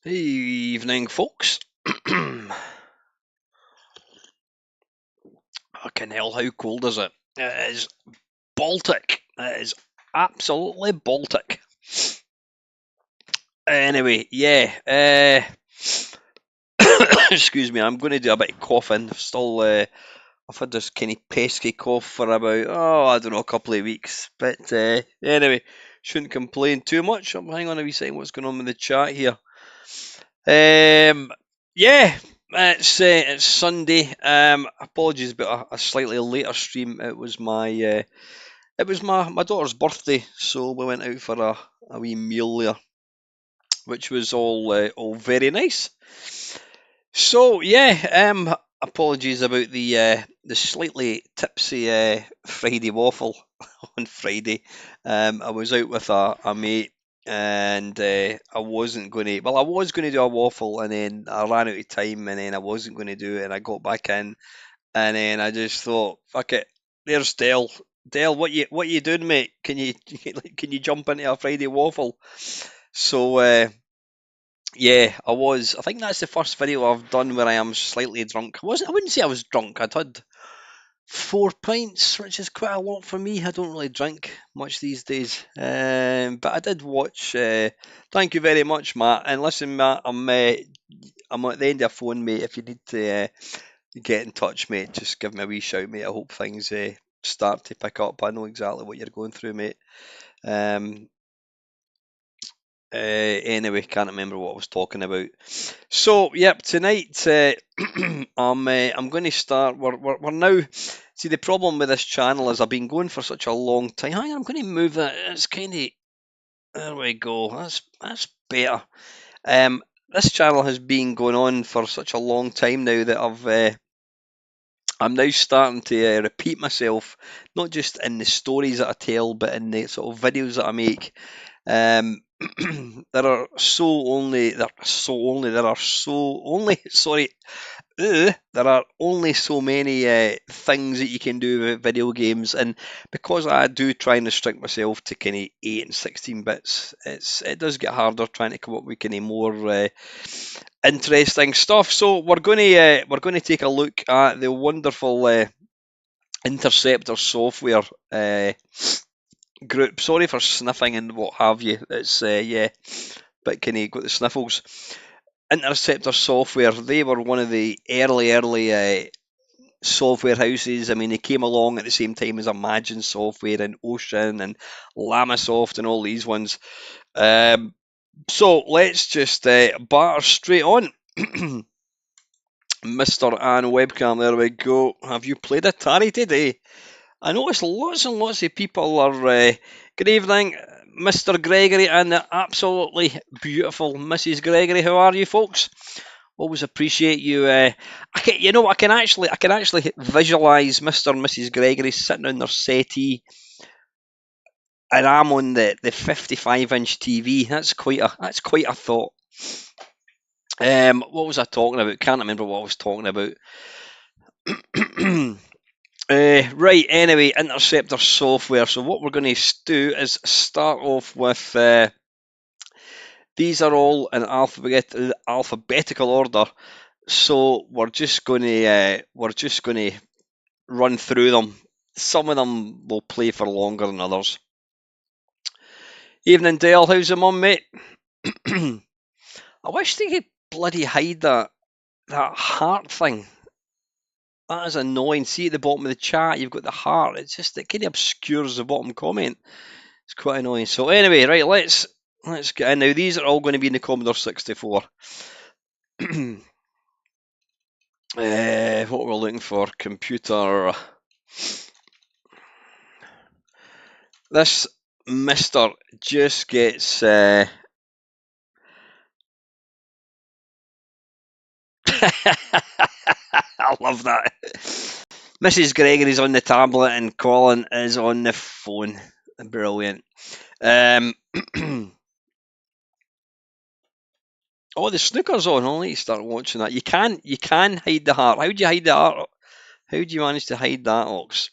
Evening, folks. Fucking hell, how cold is it? It is Baltic. It is absolutely Baltic. Anyway, yeah. Excuse me, I'm going to do a bit of coughing. I've had this kind of pesky cough for about, I don't know, a couple of weeks. But anyway, shouldn't complain too much. Hang on a wee second, what's going on with the chat here? Yeah, it's Sunday. Apologies about a slightly later stream. It was my daughter's birthday, so we went out for a wee meal there, which was all very nice. So yeah, apologies about the slightly tipsy Friday waffle on Friday. I was out with a mate, and I wasn't going to. Well, I was going to do a waffle, and then I ran out of time, and then I wasn't going to do it, and I got back in, and then I just thought, fuck it. There's Dell. Dell, what you doing, mate? Can you can you jump into a Friday waffle? So yeah, I was. I think that's the first video I've done where I am slightly drunk. I wouldn't say I was drunk. I'd had 4 pints, which is quite a lot for me. I don't really drink much these days. But I did watch. Thank you very much, Matt. And listen, Matt, I'm at the end of a phone, mate. If you need to get in touch, mate, just give me a wee shout, mate. I hope things start to pick up. I know exactly what you're going through, mate. Anyway, can't remember what I was talking about. So, yep, tonight I'm going to start. We're now. See, the problem with this channel is I've been going for such a long time. Hang on, I'm going to move that. It's kind of. There we go. That's better. This channel has been going on for such a long time now that I'm now starting to repeat myself, not just in the stories that I tell, but in the sort of videos that I make. There are only so many things that you can do with video games, and because I do try and restrict myself to kind of 8 and 16 bits, it does get harder trying to come up with kind of more interesting stuff. So we're going to take a look at the wonderful Interceptor software group. Sorry for sniffing and what have you. It's yeah, but kind of got the sniffles. Interceptor software. They were one of the early software houses. I mean, they came along at the same time as Imagine Software and Ocean and Lamasoft and all these ones. So let's just batter straight on. Mr. and Webcam, there we go. Have you played Atari today? I notice lots and lots of people are. Good evening, Mr. Gregory and the absolutely beautiful Mrs. Gregory. How are you, folks? Always appreciate you. I can actually visualise Mr. and Mrs. Gregory sitting on their settee, and I'm on the 55-inch TV. That's quite a thought. What was I talking about? Can't remember what I was talking about. Right, anyway, Interceptor software. So what we're going to do is start off with these are all in alphabetical order. So we're just going to run through them. Some of them will play for longer than others. Evening, Dale. How's the mum, mate? I wish they could bloody hide that heart thing. That is annoying. See at the bottom of the chat, you've got the heart. It kind of obscures the bottom comment. It's quite annoying. So anyway, right, let's get in now. These are all going to be in the Commodore 64. What we're looking for, computer. This Mister just gets. I love that. Mrs. Gregory's on the tablet and Colin is on the phone. Brilliant. Oh, the snooker's on. I'll let you start watching that. You can hide the heart. How do you hide the heart? How do you manage to hide that, Ox?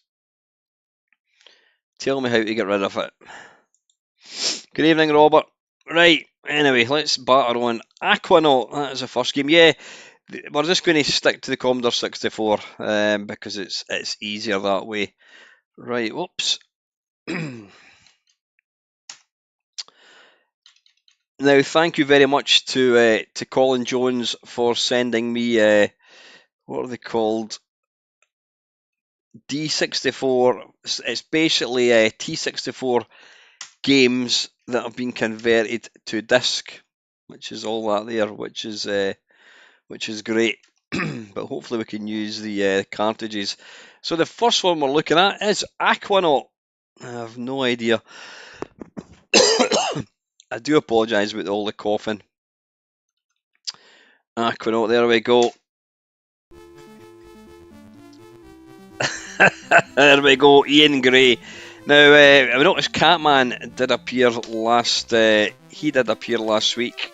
Tell me how to get rid of it. Good evening, Robert. Right, anyway, let's batter on. Aquanaut, that is the first game. Yeah, we're just going to stick to the Commodore 64 because it's easier that way. Right, whoops. Now, thank you very much to Colin Jones for sending me, what are they called? D64. It's basically T64 games that have been converted to disc, which is all that there, which is great. But hopefully we can use the cartridges. So the first one we're looking at is Aquanaut. I have no idea. I do apologise with all the coughing. Aquanaut, there we go. There we go, Ian Gray. Now, I noticed Catman did appear last. He did appear last week.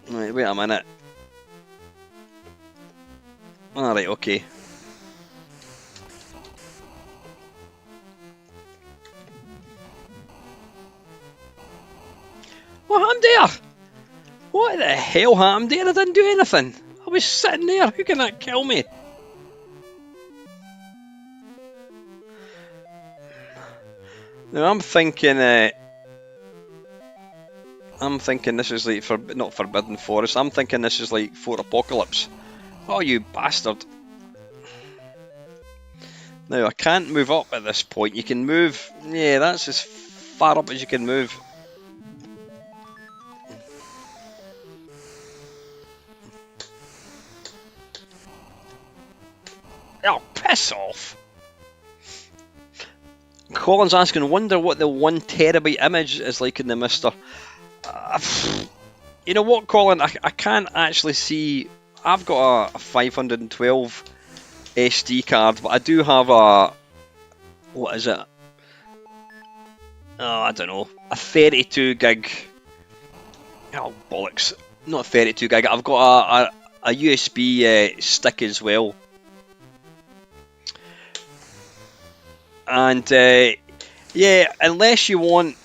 Right, wait a minute. All right, okay. What happened there? What the hell happened there? I didn't do anything. I was sitting there. Who can that kill me? Now I'm thinking this is like not Forbidden Forest. I'm thinking this is like For Apocalypse. Oh, you bastard! Now I can't move up at this point. You can move. Yeah, that's as far up as you can move. Oh, piss off! Colin's asking, wonder what the 1 terabyte image is like in the Mister. You know what, Colin? I can't actually see. I've got a 512 SD card, but I do have a. What is it? oh, I don't know, a 32 gig. Oh bollocks! Not a 32 gig. I've got a USB stick as well, and yeah, unless you want,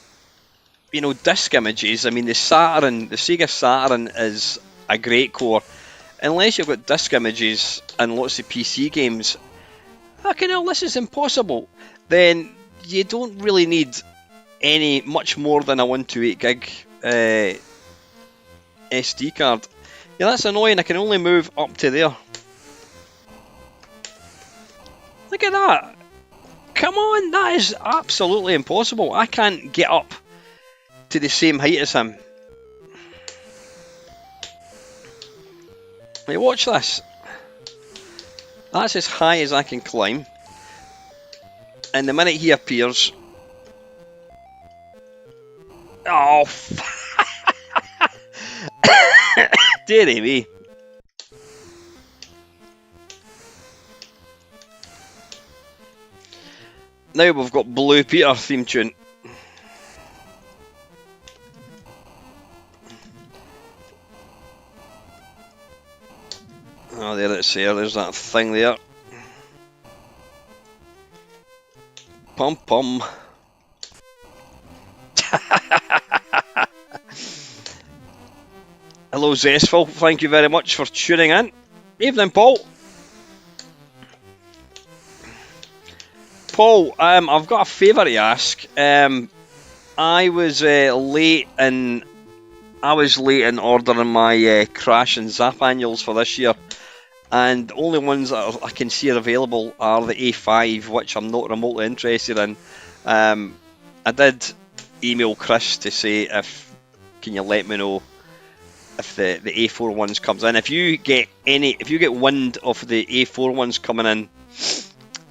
you know, disc images. I mean, the Sega Saturn is a great core. Unless you've got disc images and lots of PC games, fucking hell, this is impossible. Then you don't really need much more than a 128 gig SD card. Yeah, that's annoying. I can only move up to there. Look at that. Come on, that is absolutely impossible. I can't get up to the same height as him. Hey, watch this. That's as high as I can climb. And the minute he appears... Oh, dearie me. Now we've got Blue Peter theme tune. Oh, there it's there. There's that thing there. Pum pum. Hello, Zestful. Thank you very much for tuning in. Evening, Paul. Paul, I've got a favour to ask. I was late in ordering my Crash and Zap annuals for this year, and the only ones that I can see are available are the A5, which I'm not remotely interested in. I did email Chris to say if can you let me know if the A4 ones comes in. If you get wind of the A4 ones coming in,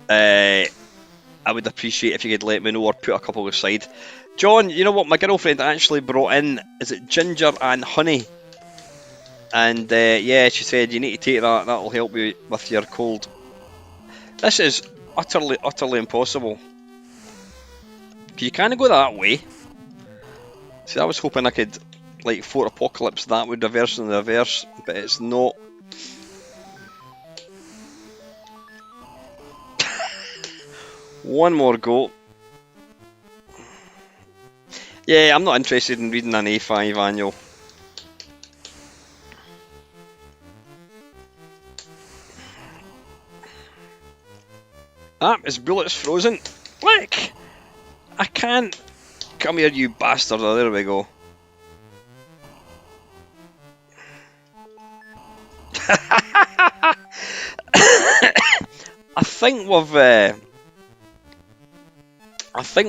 I would appreciate if you could let me know or put a couple aside. John, you know what? My girlfriend actually brought in, is it ginger and honey? And yeah, she said you need to take that. That'll help you with your cold. This is utterly impossible. You can't go that way. See, I was hoping I could, like, Fort Apocalypse, that would reverse in the reverse, but it's not. One more go. Yeah, I'm not interested in reading an A5 annual. Ah, his bullet's frozen. Look! I can't. Come here, you bastard. Oh, there we go. I think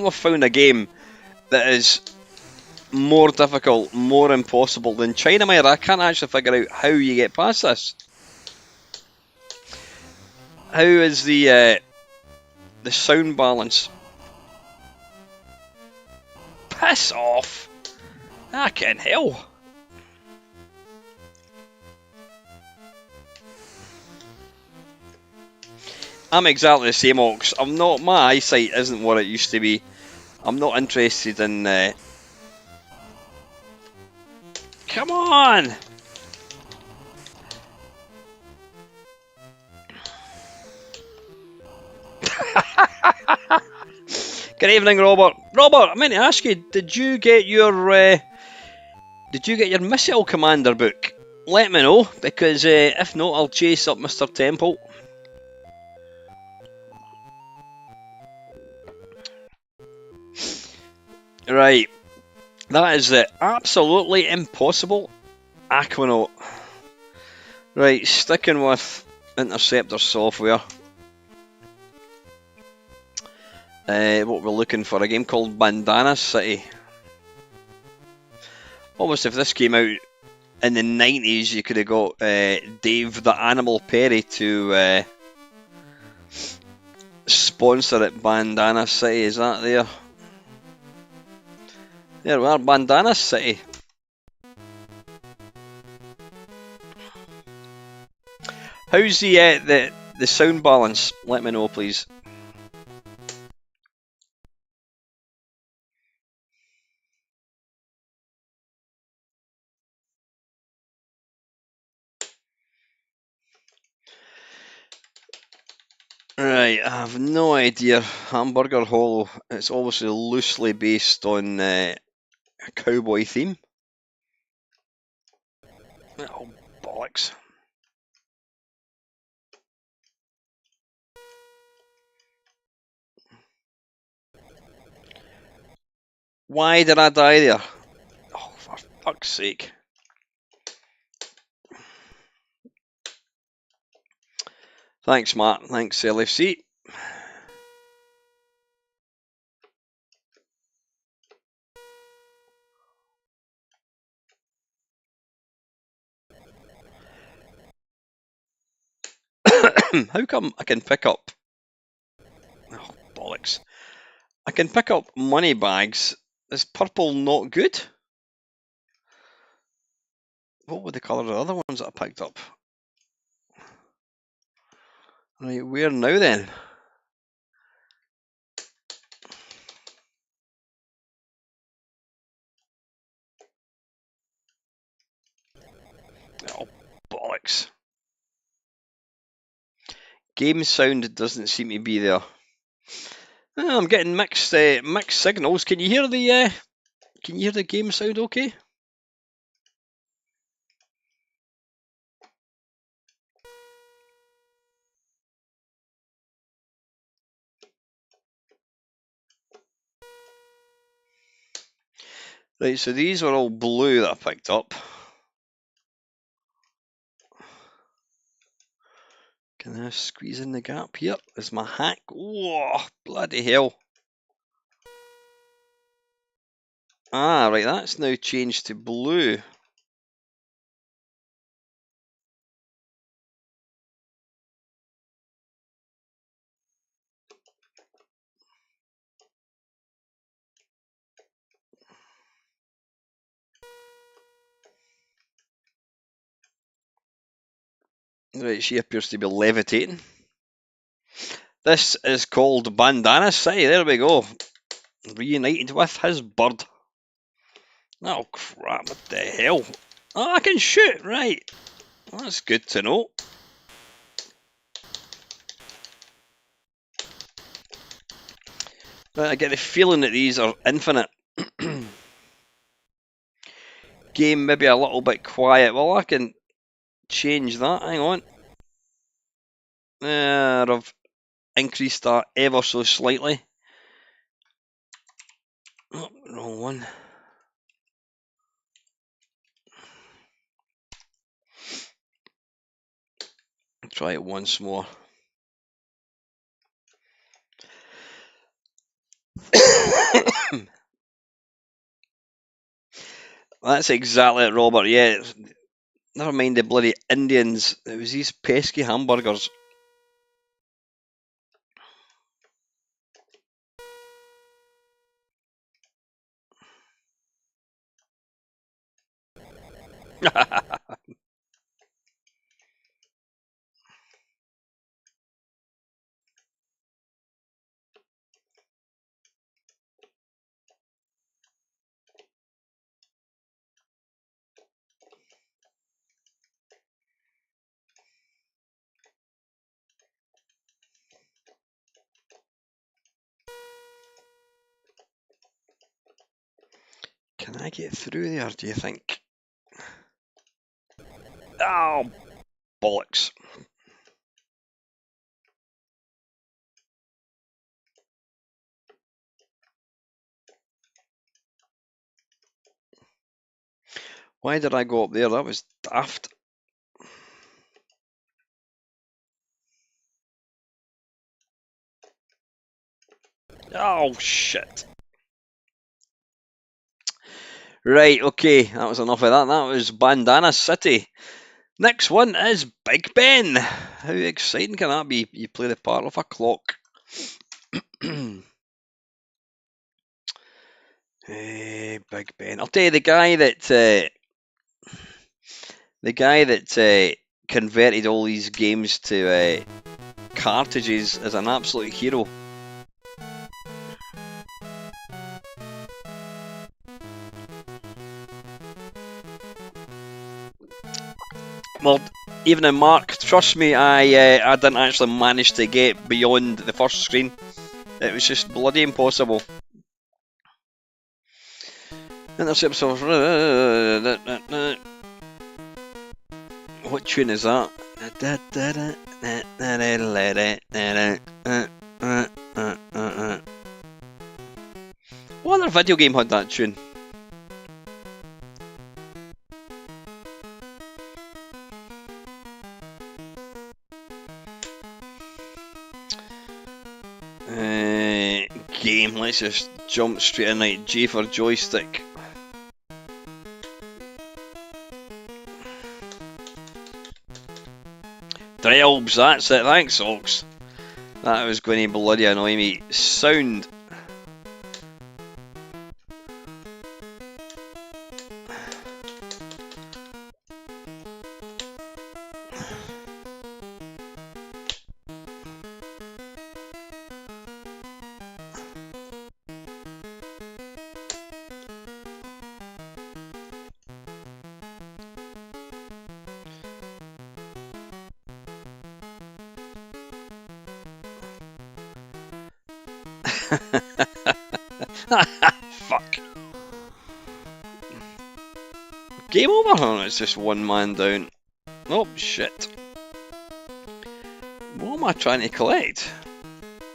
we've found a game that is more difficult, more impossible than China. I can't actually figure out how you get past this. How is the sound balance? Piss off! I can hell. I'm exactly the same, Ox. I'm not. My eyesight isn't what it used to be. I'm not interested in. Come on! Good evening, Robert. Robert, I meant to ask you, did you get your Missile Commander book? Let me know, because if not, I'll chase up Mr. Temple. Right, that is the absolutely impossible Aquanaut. Right, sticking with Interceptor software. What we're looking for, a game called Bandana City. Almost if this came out in the 90s, you could have got Dave the Animal Perry to sponsor it. Bandana City, is that there? There we are, Bandana City. How's the sound balance? Let me know, please. Right, I have no idea. Hamburger Hollow. It's obviously loosely based on a cowboy theme. Oh, bollocks. Why did I die there? Oh, for fuck's sake. Thanks, Matt. Thanks, LFC. How come I can pick up... Oh, bollocks. I can pick up money bags. Is purple not good? What were the colour of the other ones that I picked up? Right, where now then? Oh, bollocks. Game sound doesn't seem to be there. I'm getting mixed signals. Can you hear the game sound okay? Right, so these were all blue that I picked up. Can I squeeze in the gap here? Is my hack? Whoa, bloody hell. Ah, right, that's now changed to blue. Right, she appears to be levitating. This is called Bandana City. There we go. Reunited with his bird. Oh crap, what the hell? Oh, I can shoot, right. That's good to know. Right, I get the feeling that these are infinite. Game maybe a little bit quiet. Well, I can change that. Hang on. I've increased that ever so slightly. Oh, wrong one. Try it once more. That's exactly it, Robert. Yeah, never mind the bloody Indians. It was these pesky hamburgers. Can I get through there, do you think? Oh, bollocks. Why did I go up there? That was daft. Oh, shit. Right, okay, that was enough of that. That was Bandana City. Next one is Big Ben. How exciting can that be? You play the part of a clock. Big Ben. I'll tell you, the guy that converted all these games to cartridges is an absolute hero. Well, Evening, Mark. Trust me, I didn't actually manage to get beyond the first screen. It was just bloody impossible. Interceptor. What tune is that? What other video game had that tune? Game, let's just jump straight in, like J for joystick. Drelbs, that's it, thanks Ox. That was going to bloody annoy me. Sound. Fuck. Game over? Oh, it's just one man down. Oh, shit. What am I trying to collect?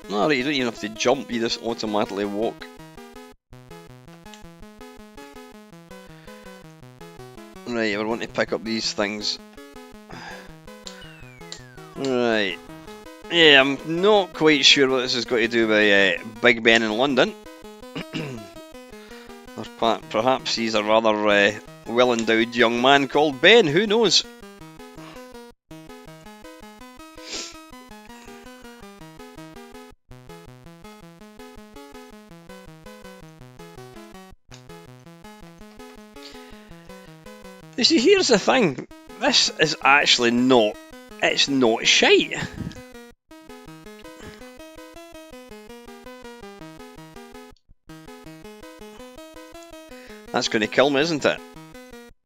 No, you don't even have to jump, you just automatically walk. Right, I want to pick up these things. Right. Yeah, I'm not quite sure what this has got to do with Big Ben in London. Or perhaps he's a rather well-endowed young man called Ben, who knows? You see, here's the thing. This is actually not... It's not shite. That's going to kill me, isn't it?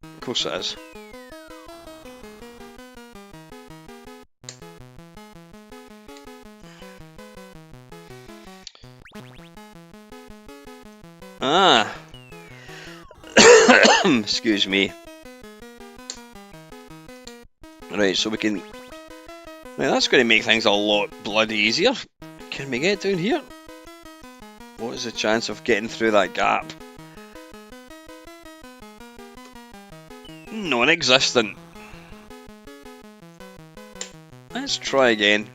Of course it is. Ah. Excuse me. Right, so we can... Now that's going to make things a lot bloody easier. Can we get down here? What is the chance of getting through that gap? Non-existent. Let's try again.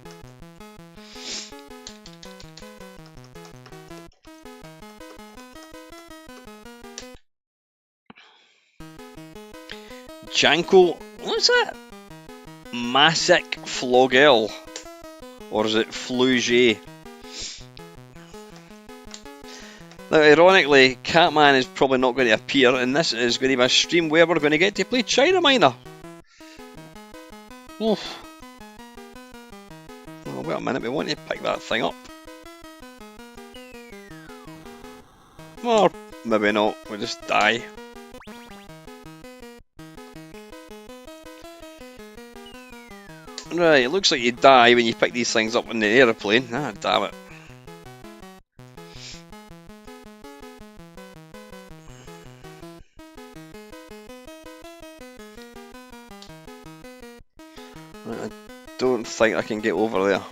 Janko, what's that? Massic Flogel. Or is it Flugé? Now, ironically, Catman is probably not going to appear, and this is going to be a stream where we're going to get to play China Miner. Oof. Oh, wait a minute, we want to pick that thing up. Or maybe not, we'll just die. Right, it looks like you die when you pick these things up in the aeroplane. Ah, damn it. I don't think I can get over there.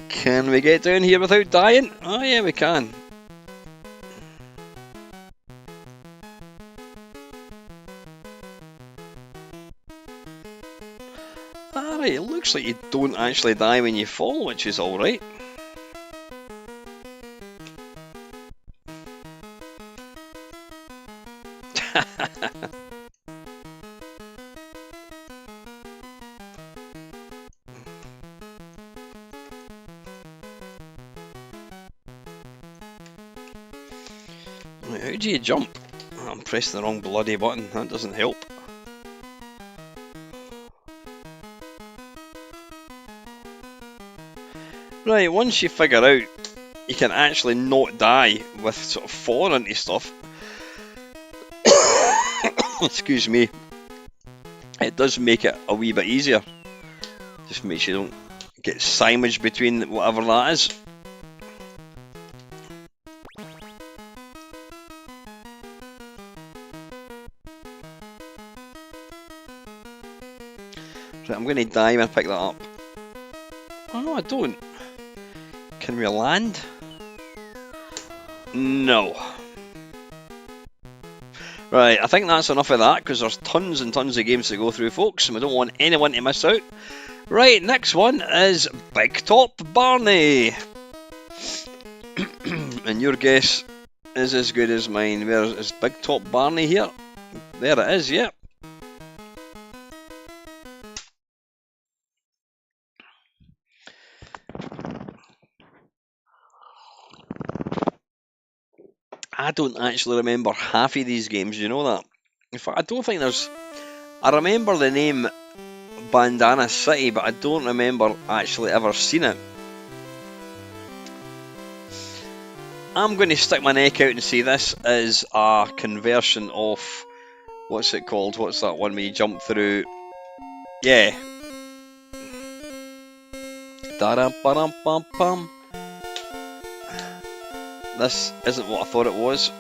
Can we get down here without dying? Oh yeah, we can. Alright, it looks like you don't actually die when you fall, which is alright. How do you jump? I'm pressing the wrong bloody button, that doesn't help. Right, once you figure out you can actually not die with sort of falling into stuff. Excuse me. It does make it a wee bit easier. Just make sure you don't get sandwiched between whatever that is. Right, I'm going to dive and pick that up. Oh no, I don't. Can we land? No. Right, I think that's enough of that, because there's tons and tons of games to go through, folks, and we don't want anyone to miss out. Right, next one is Big Top Barney. And your guess is as good as mine. Where is Big Top Barney here? There it is, yep. I don't actually remember half of these games, you know that? In fact, I don't think there's... I remember the name Bandana City, but I don't remember actually ever seen it. I'm going to stick my neck out and say this is a conversion of... What's it called? What's that one where you jump through? Yeah. Da-dum-ba-dum-bum-bum. This isn't what I thought it was.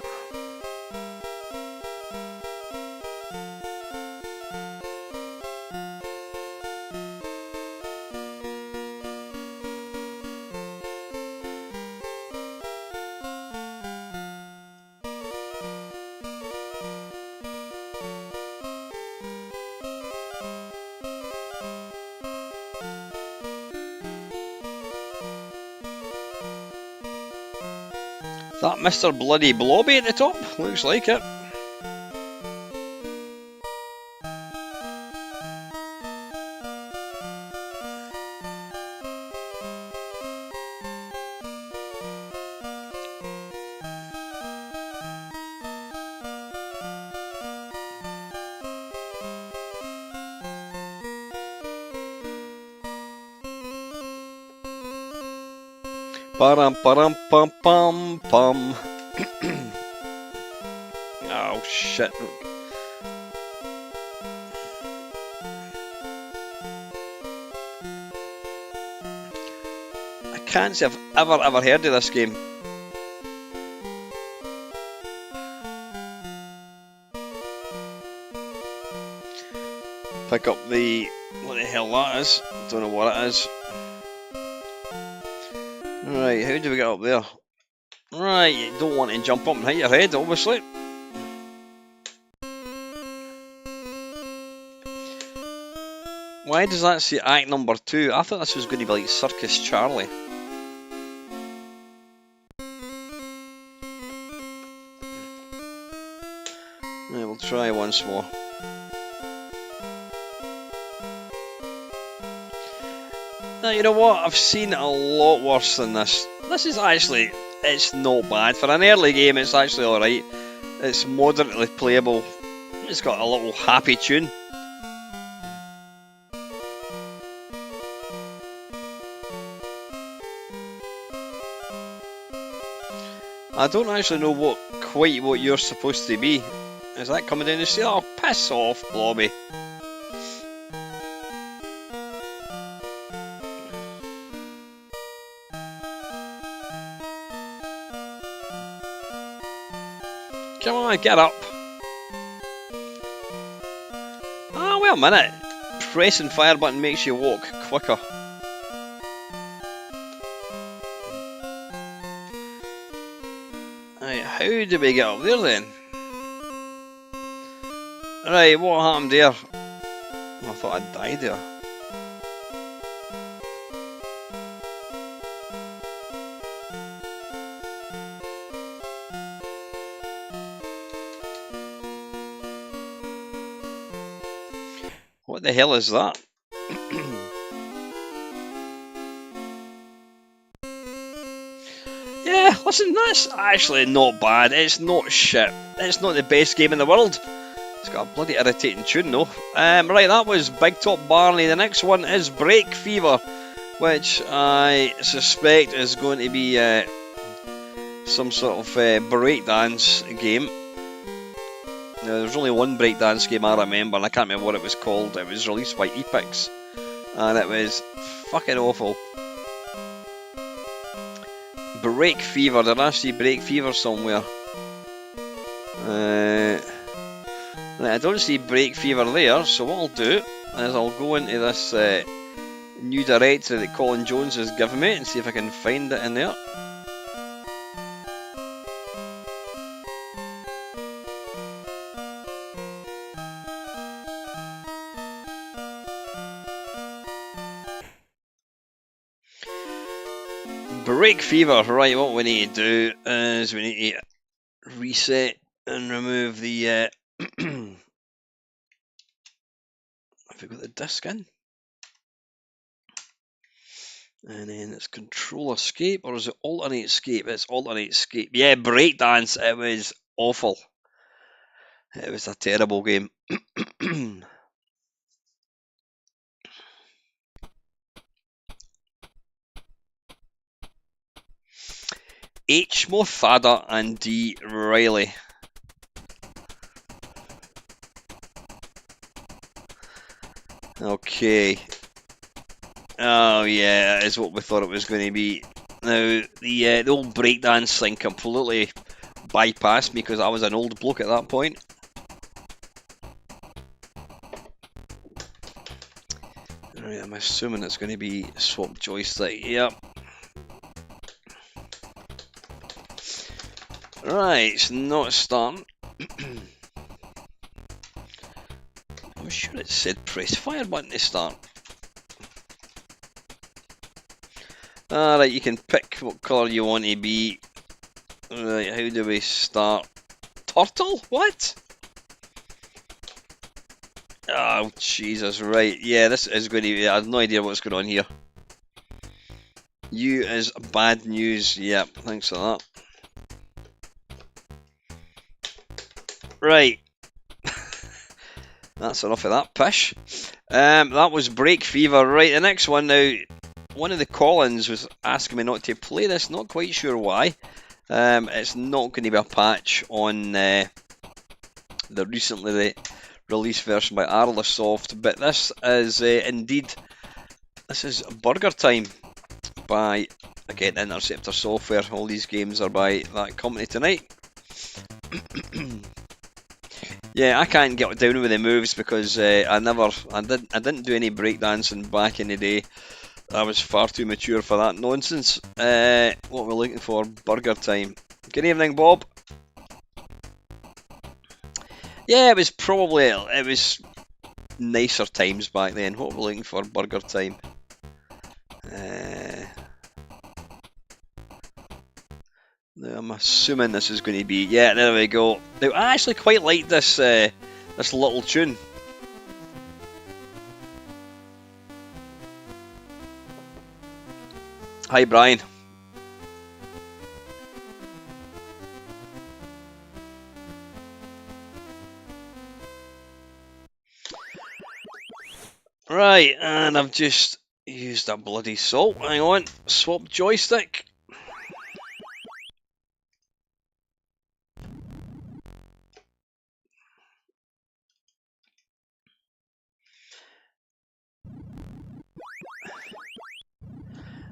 Is that Mr. Bloody Blobby at the top? Looks like it. Param param pam pam pam. Oh shit. I can't say I've ever heard of this game. Pick up the... what the hell that is? Don't know what it is. Right, how do we get up there? Right, you don't want to jump up and hit your head, obviously. Why does that say Act Number 2? I thought this was going to be like Circus Charlie. Right, we'll try once more. Now, you know what? I've seen a lot worse than this. This is actually, it's not bad. For an early game, it's actually alright. It's moderately playable. It's got a little happy tune. I don't actually know quite what you're supposed to be. Is that coming down the stairs? Oh, piss off, Blobby. Come on, get up. Ah, wait a minute. Pressing fire button makes you walk quicker. Right, how do we get up there then? Right, what happened there? I thought I'd died there. What the hell is that? Yeah, listen, that's actually not bad. It's not shit. It's not the best game in the world. It's got a bloody irritating tune though. Right, that was Big Top Barney. The next one is Break Fever, which I suspect is going to be some sort of breakdance game. Now, there's only one breakdance game I remember, and I can't remember what it was called. It was released by Epix, and it was fucking awful. Break Fever. Did I see Break Fever somewhere? I don't see Break Fever there, so what I'll do is I'll go into this new directory that Colin Jones has given me and see if I can find it in there. Break Fever. Right, what we need to do is we need to reset and remove the have we got the disc in? And then it's Control Escape, or is it Alternate Escape? It's Alternate Escape. Yeah, Breakdance. It was awful. It was a terrible game. H. Mothada and D. Riley. Okay. Oh yeah, that is what we thought it was going to be. Now the old breakdance thing completely bypassed me because I was an old bloke at that point. Right, I'm assuming it's going to be swap joystick. Yep. Right, it's not starting. I'm sure it said press fire button to start. Alright, you can pick what colour you want to be. Right, how do we start? Turtle? What? Oh, Jesus, right. Yeah, this is going to be... I have no idea what's going on here. You is bad news. Yep, thanks for that. Right. That's enough of that pish. That was Break Fever. Right, the next one now. One of the Collins was asking me not to play this. Not quite sure why. It's not going to be a patch on the recently released version by Arlosoft, but this is indeed, this is Burger Time by, again, Interceptor Software. All these games are by that company tonight. Yeah, I can't get down with the moves because I didn't do any breakdancing back in the day. I was far too mature for that nonsense. What we're looking for, Burger Time. Good evening, Bob. Yeah, it was nicer times back then. What we're looking for, Burger Time. I'm assuming this is going to be... Yeah, there we go. Now, I actually quite like this this little tune. Hi, Brian. Right, and I've just used a bloody salt. Hang on. Swap joystick.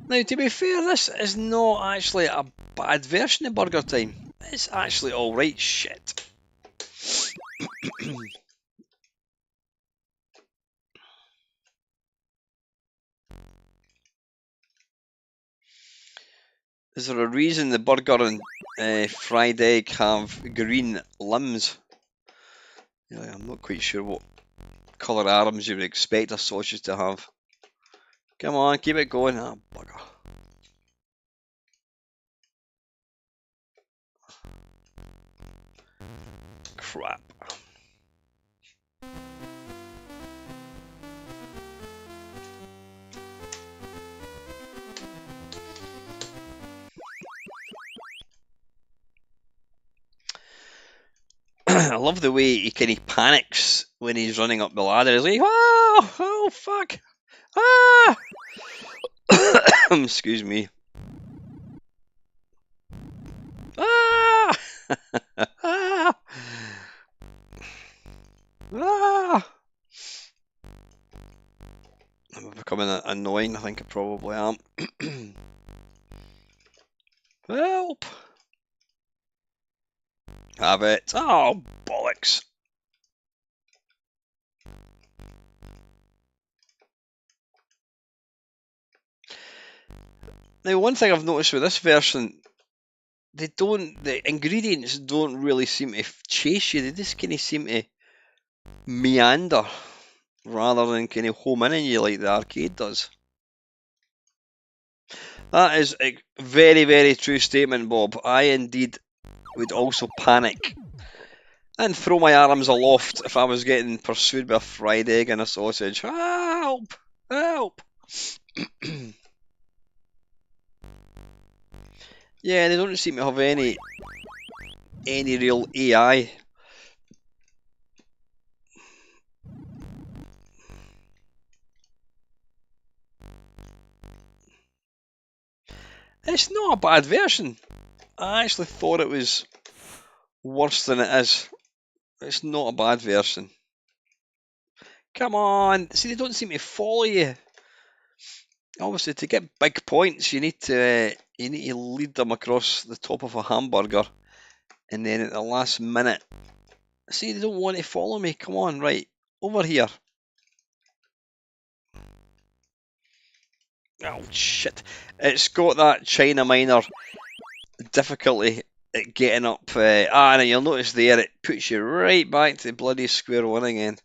Now, to be fair, this is not actually a bad version of Burger Time. It's actually alright shit. Is there a reason the burger and fried egg have green limbs? Yeah, I'm not quite sure what colour arms you would expect a sausage to have. Come on, keep it going. Ah, bugger. Crap. I love the way he kind of panics when he's running up the ladder. He's like, oh, oh fuck. Ah! Excuse me. Ah! Ah! I'm becoming annoying, I think I probably am. Help! Have it. Oh, bollocks. Now, one thing I've noticed with this version, the ingredients don't really seem to chase you, they just kind of seem to meander rather than kind of home in on you like the arcade does. That is a very, very true statement, Bob. I indeed would also panic and throw my arms aloft if I was getting pursued by a fried egg and a sausage. Help! Help! Yeah, they don't seem to have any real AI. It's not a bad version. I actually thought it was worse than it is. It's not a bad version. Come on, see, they don't seem to follow you. Obviously, to get big points, you need to lead them across the top of a hamburger, and then at the last minute, see, they don't want to follow me. Come on, right over here. Oh shit! It's got that China minor difficulty at getting up. And you'll notice there it puts you right back to bloody square one again.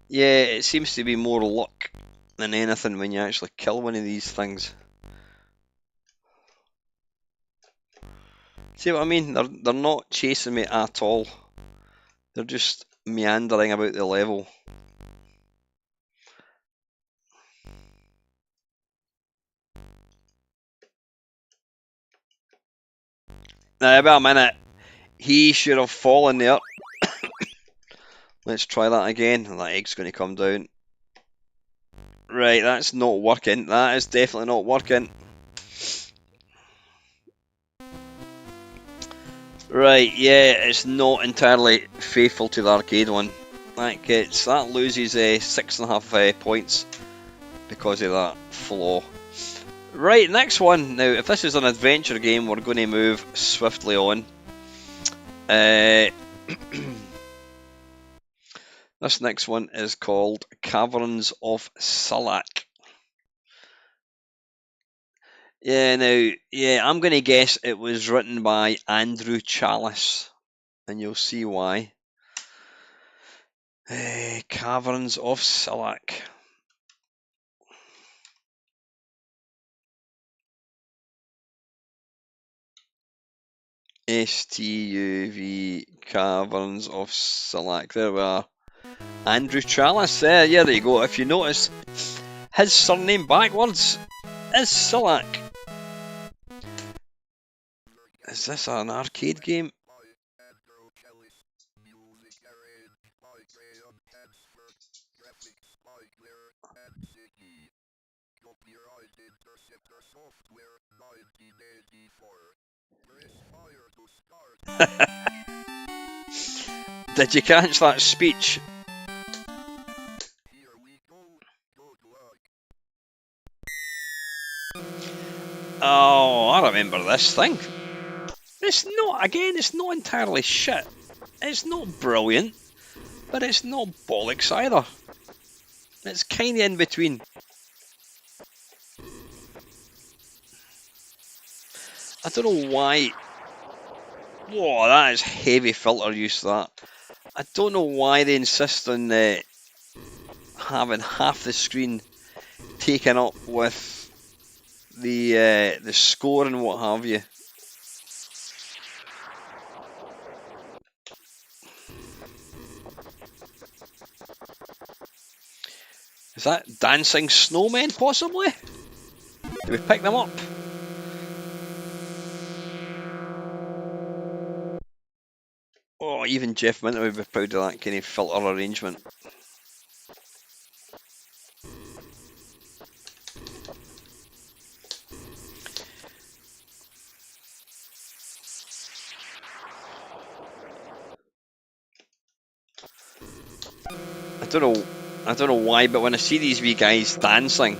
Yeah, it seems to be more luck than anything when you actually kill one of these things. See what I mean? They're not chasing me at all. They're just meandering about the level. Now, about a minute. He should have fallen there. Let's try that again. That egg's going to come down. Right, that's not working. That is definitely not working. Right, yeah, it's not entirely faithful to the arcade one. That loses 6.5 points because of that flaw. Right, next one. Now, if this is an adventure game, we're going to move swiftly on. This next one is called Caverns of Sulak. Yeah, I'm going to guess it was written by Andrew Chalice, and you'll see why. Caverns of Sulak. STUV Caverns of Sulak. There we are. Andrew Chalice. There you go. If you notice, his surname backwards is Sulak. Is this an arcade game? Did you catch that speech? Oh, I remember this thing. It's not entirely shit. It's not brilliant, but it's not bollocks either. It's kind of in between. I don't know why. Whoa, that is heavy filter use, that. I don't know why they insist on having half the screen taken up with the score and what have you. Is that dancing snowmen, possibly? Do we pick them up? Oh, even Jeff Minter would be proud of that kind of filter arrangement. I don't know why, but when I see these wee guys dancing,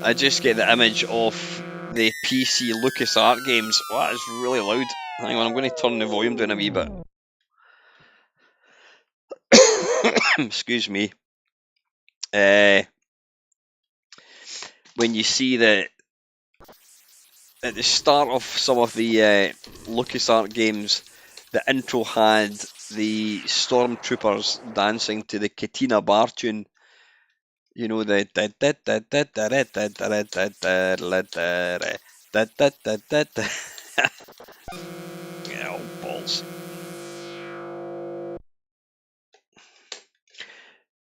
I just get the image of the PC LucasArts games. Oh, that is really loud. Hang on, I'm going to turn the volume down a wee bit. Excuse me. When you see that at the start of some of the LucasArts games, the intro had the stormtroopers dancing to the Katina bar tune. You know the oh balls.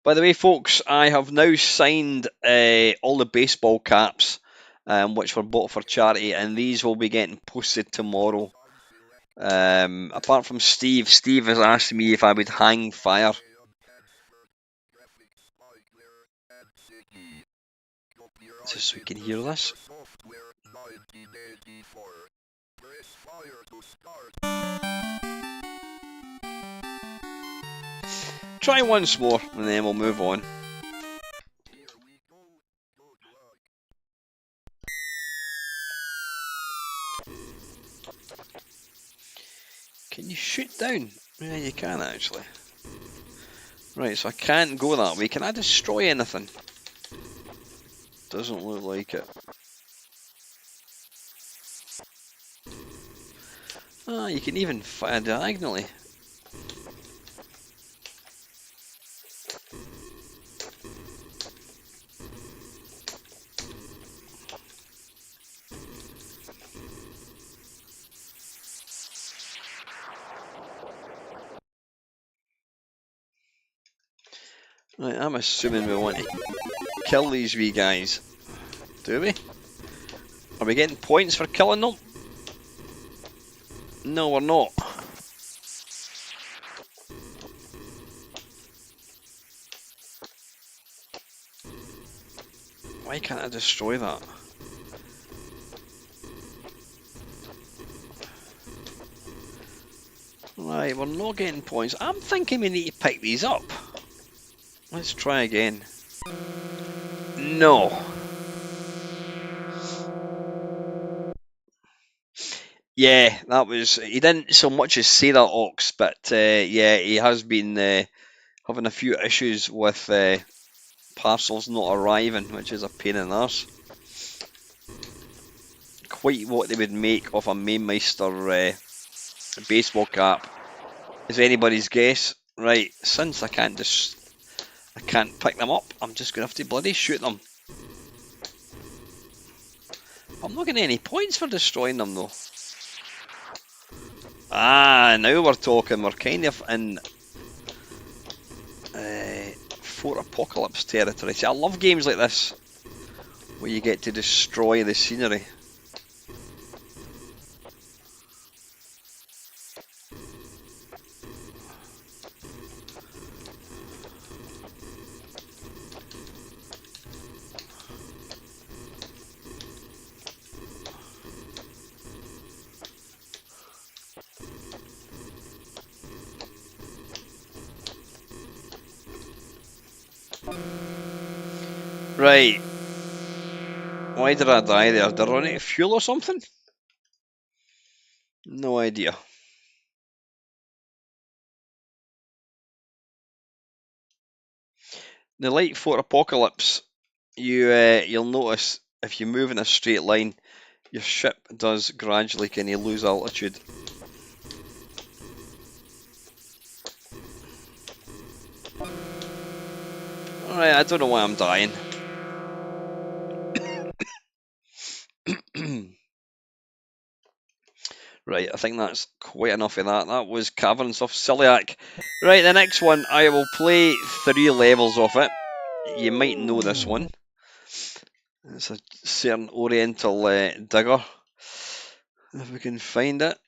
By the way, folks, I have now signed all the baseball caps, which were bought for charity, and these will be getting posted tomorrow. Apart from Steve has asked me if I would hang fire. Just so we can hear this. Try once more, and then we'll move on. Can you shoot down? Yeah, you can actually. Right, so I can't go that way. Can I destroy anything? Doesn't look like it. Ah, you can even fire diagonally. Right, I'm assuming we want to kill these wee guys. Do we? Are we getting points for killing them? No, we're not. Why can't I destroy that? Right, we're not getting points. I'm thinking we need to pick these up. Let's try again. No. Yeah, that was. He didn't so much as say that, Ox, but yeah, he has been having a few issues with parcels not arriving, which is a pain in the arse. Quite what they would make of a Mamemeister baseball cap is anybody's guess. Right, since I can't pick them up, I'm just gonna have to bloody shoot them. I'm not getting any points for destroying them though. Ah, now we're talking. We're kind of in Fort Apocalypse territory. See, I love games like this where you get to destroy the scenery. Right. Why did I die there? Did I run out of fuel or something? No idea. The light Fort Apocalypse, you'll notice if you move in a straight line, your ship does gradually kind of lose altitude. Alright, I don't know why I'm dying. Right, I think that's quite enough of that. That was Caverns of Celiac. Right, the next one, I will play 3 levels of it. You might know this one. It's a certain Oriental digger. If we can find it.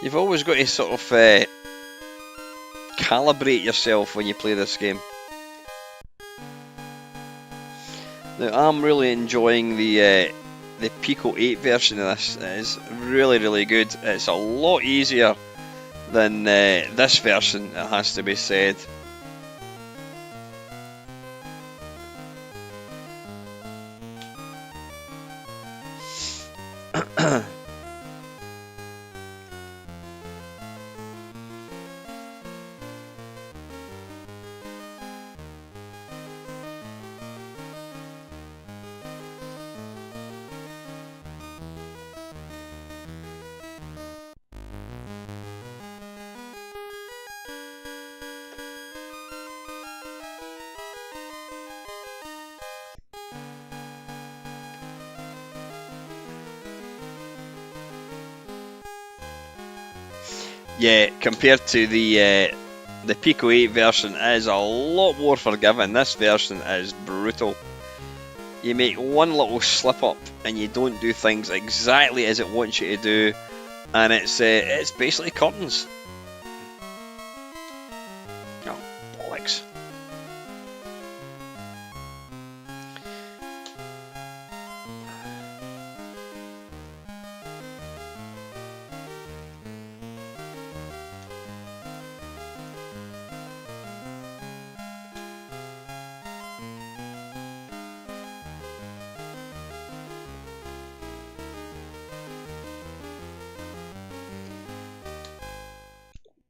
You've always got to sort of calibrate yourself when you play this game. Now I'm really enjoying the Pico 8 version of this. It is really good. It's a lot easier than this version, it has to be said. Yeah, compared to the Pico 8 version, it is a lot more forgiving. This version is brutal. You make one little slip up and you don't do things exactly as it wants you to do, and it's basically curtains. Oh, bollocks.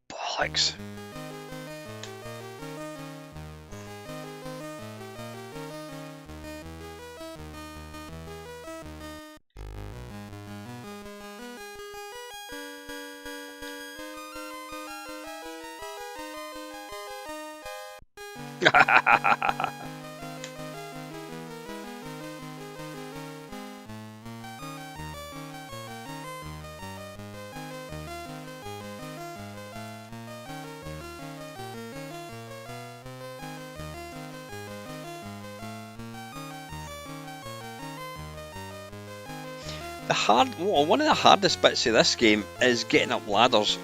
Bollocks. One of the hardest bits of this game is getting up ladders.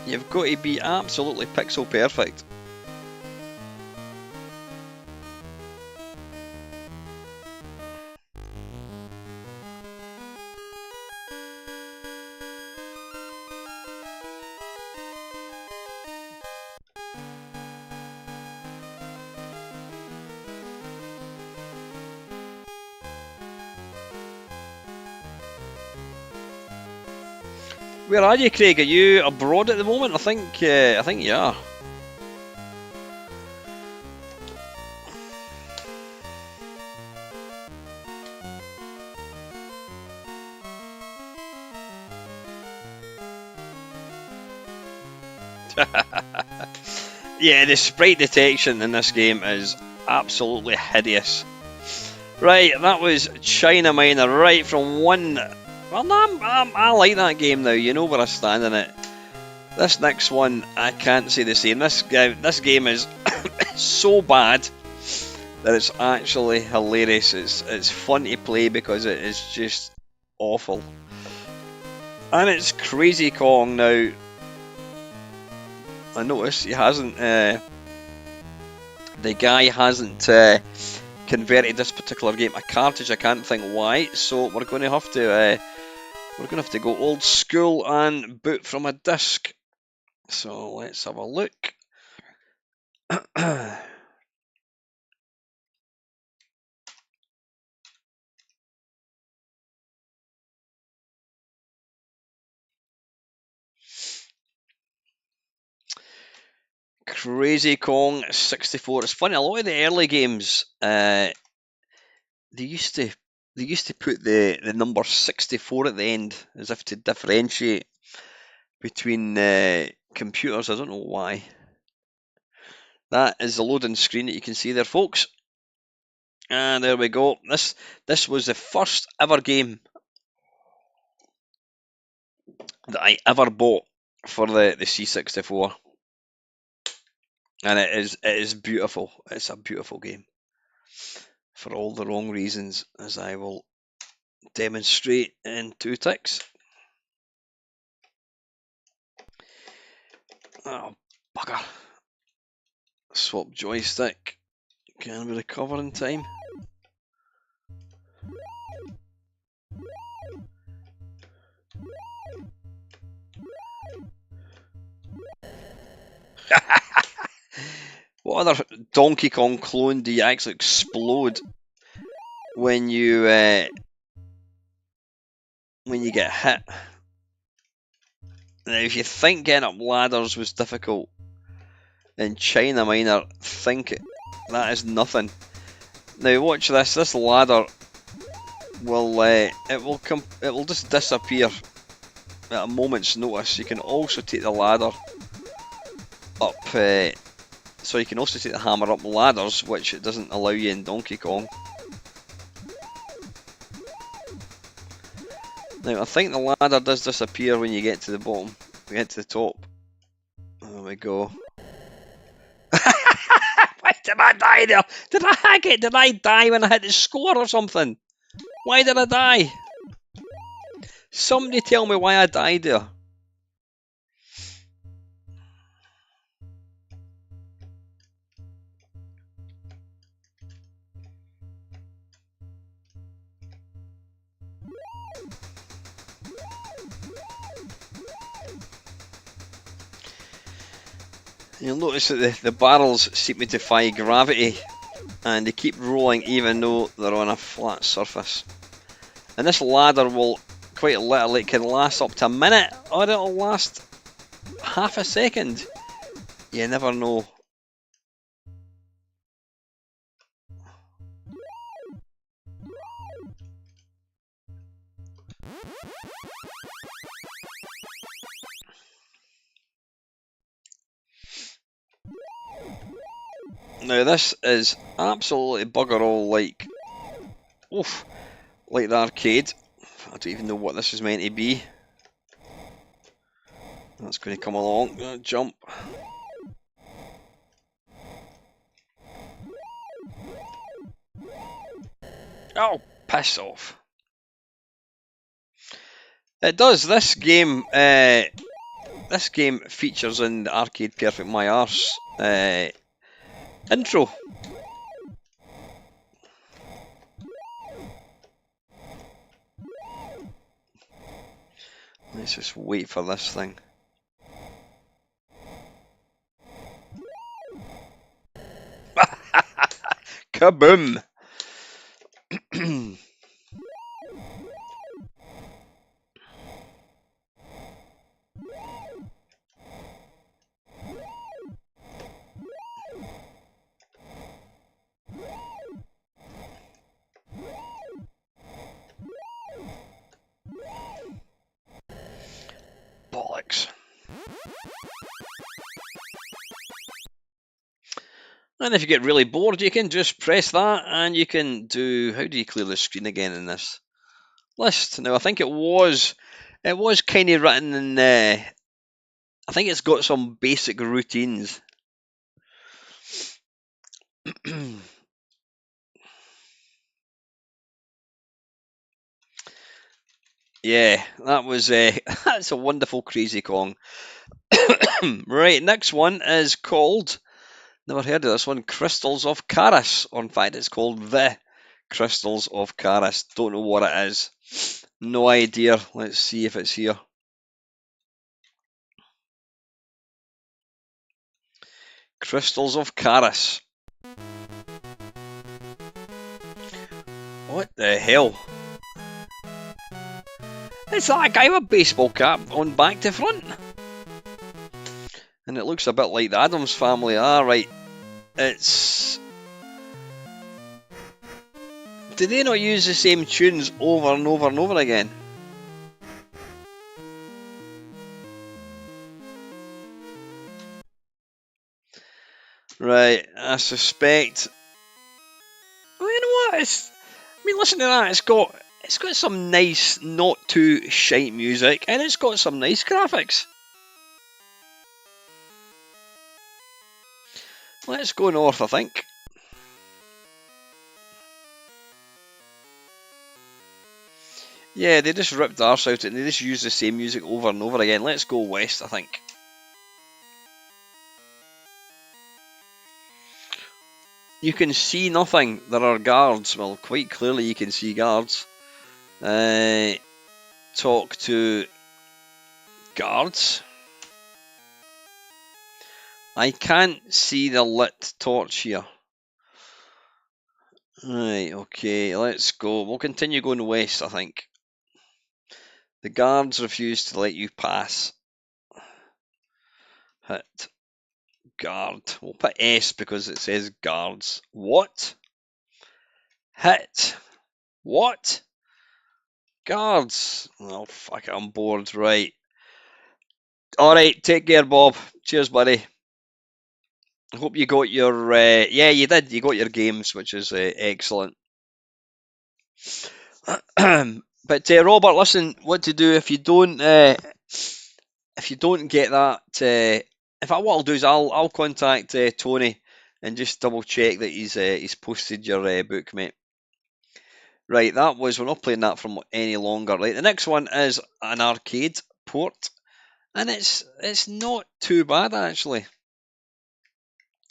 You've got to be absolutely pixel perfect. Where are you, Craig? Are you abroad at the moment? I think you are. Yeah, the sprite detection in this game is absolutely hideous. Right, that was China Miner right from one. Well, I like that game now. You know where I stand in it. This next one, I can't say the same. This game is so bad that it's actually hilarious. It's fun to play because it is just awful. And it's Crazy Kong now. I notice he hasn't. The guy hasn't converted this particular game a cartridge. I can't think why. So we're going to have to go old school and boot from a disc. So let's have a look. Crazy Kong 64. It's funny, a lot of the early games, they used to put the number 64 at the end as if to differentiate between computers. I don't know why. That is the loading screen that you can see there, folks. And there we go. This was the first ever game that I ever bought for the C64. And it is beautiful. It's a beautiful game for all the wrong reasons, as I will demonstrate in 2 ticks. Oh, bugger. swap joystick. Can we recover in time? What other Donkey Kong clone do you actually explode when you get hit? Now, if you think getting up ladders was difficult in China Minor, think that is nothing. Now watch this. This ladder will it will just disappear at a moment's notice. You can also take the ladder up. So you can also take the hammer up ladders, which it doesn't allow you in Donkey Kong. Now I think the ladder does disappear when you get to the bottom. We get to the top. There we go. Why did I die there? Did I die when I hit the score or something? Why did I die? Somebody tell me why I died there. You'll notice that the barrels seem to defy gravity and they keep rolling even though they're on a flat surface. And this ladder will quite literally can last up to a minute, or it'll last half a second. You never know. Now this is absolutely bugger all like, like the arcade. I don't even know what this is meant to be. That's going to come along. Jump. Oh, piss off. It does. This game features in the Arcade Perfect My Arse intro. Let's just wait for this thing. Kaboom! Bollocks. And if you get really bored, you can just press that and you can do... How do you clear the screen again in this list? Now, I think it was kind of written in... I think it's got some basic routines. Yeah, that was that's a wonderful Crazy Kong. Right, next one is called... Never heard of this one. Crystals of Karas. Or in fact, it's called The Crystals of Karas. Don't know what it is. No idea. Let's see if it's here. Crystals of Karas. What the hell? It's that guy with a baseball cap on back to front. And it looks a bit like the Addams Family. Ah, right. It's... Do they not use the same tunes over and over and over again? Right, I suspect... Well, you know what? I mean, listen to that. It's got some nice, not too shite music, and it's got some nice graphics. Let's go north, I think. Yeah, they just ripped arse out and they just use the same music over and over again. Let's go west, I think. You can see nothing. There are guards. Well, quite clearly you can see guards. Talk to guards. I can't see the lit torch here. Right, okay, let's go. We'll continue going west, I think. The guards refuse to let you pass. Hit. Guard. We'll put S because it says guards. What? Hit. What? Guards. Oh, fuck it, I'm bored. Right. Alright, take care, Bob. Cheers, buddy. I hope you got your... yeah, you did. You got your games, which is excellent. But Robert, listen, what to do if you don't get that? What I'll do is I'll contact Tony and just double check that he's posted your book, mate. Right, we're not playing that from any longer. Right, the next one is an arcade port, and it's not too bad actually.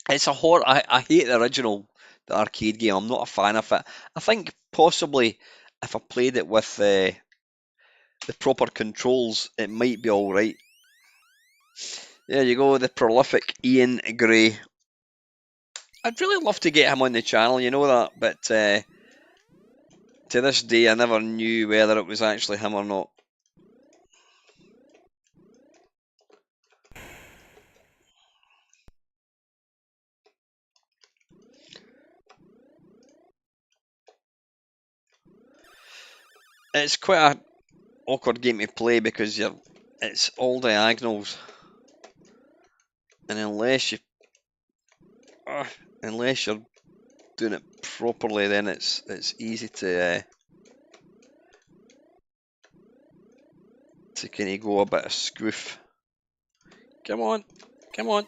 It's a horror. I hate the arcade game. I'm not a fan of it. I think possibly if I played it with the proper controls, it might be all right. There you go, the prolific Ian Gray. I'd really love to get him on the channel, you know that, but to this day I never knew whether it was actually him or not. It's quite an awkward game to play because it's all diagonals, and unless you're doing it properly, then it's easy to kind of go a bit of scoof. Come on, come on.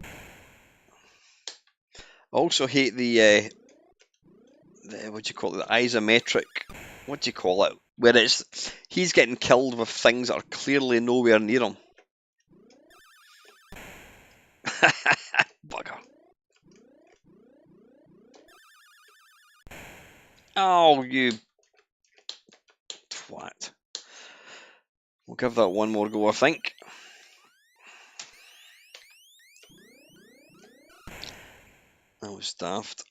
I also hate the what do you call it? The isometric. What do you call it? Where he's getting killed with things that are clearly nowhere near him. Bugger. Oh, you twat. We'll give that one more go, I think. That was daft.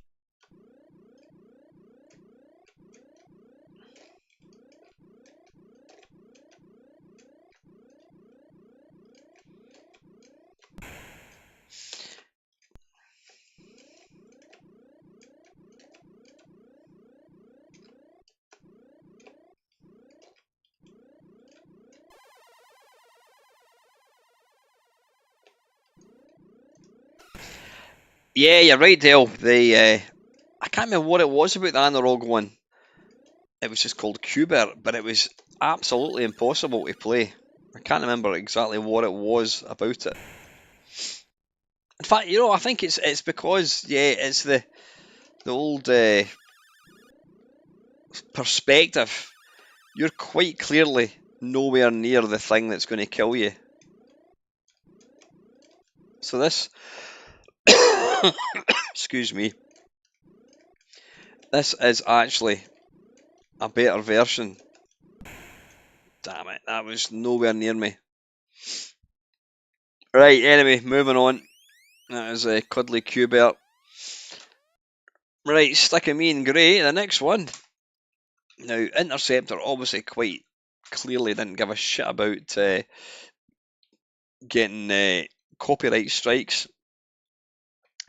Yeah, you're right, Dale. I can't remember what it was about the analog one. It was just called Qbert, but it was absolutely impossible to play. I can't remember exactly what it was about it. In fact, I think it's because it's the old perspective. You're quite clearly nowhere near the thing that's going to kill you. So this, excuse me, this is actually a better version. Damn it, that was nowhere near me. Right, anyway, moving on. That is a cuddly Qbert. Right, sticking me in grey, the next one. Now, Interceptor obviously quite clearly didn't give a shit about getting copyright strikes,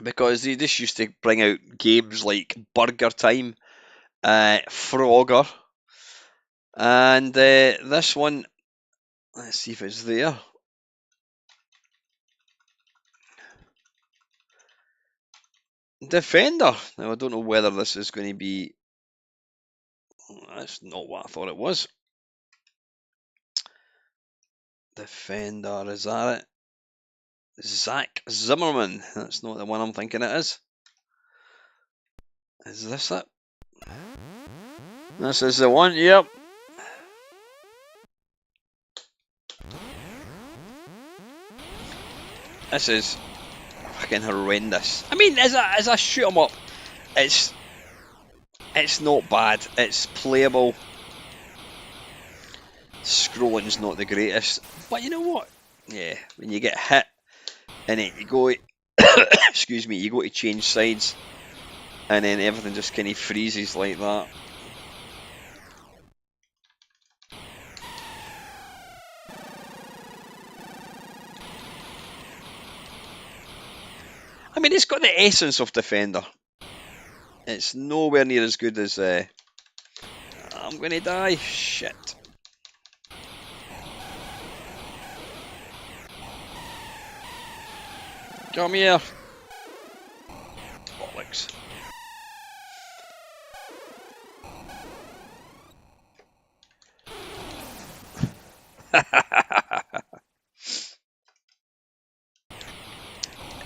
because they just used to bring out games like Burger Time, Frogger, and this one, let's see if it's there. Defender. Now, I don't know whether this is going to be... That's not what I thought it was. Defender, is that it? Zach Zimmerman. That's not the one I'm thinking it is. Is this it? This is the one, yep. This is fucking horrendous. I mean, as a shoot 'em up, it's not bad. It's playable. Scrolling's not the greatest, but you know what? Yeah, when you get hit and then you go, excuse me, you go to change sides, and then everything just kind of freezes like that. I mean, it's got the essence of Defender. It's nowhere near as good as. I'm gonna die. Shit. Come here. Bollocks.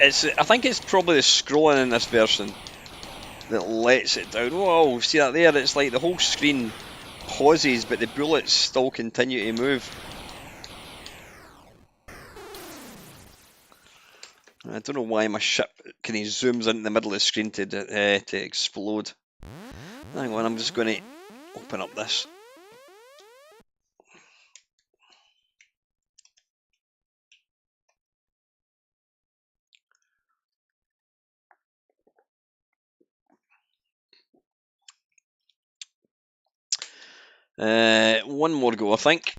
I think it's probably the scrolling in this version that lets it down. Whoa, see that there? It's like the whole screen pauses, but the bullets still continue to move. I don't know why my ship kind of zooms into the middle of the screen to explode. Hang on, I'm just going to open up this. One more go, I think.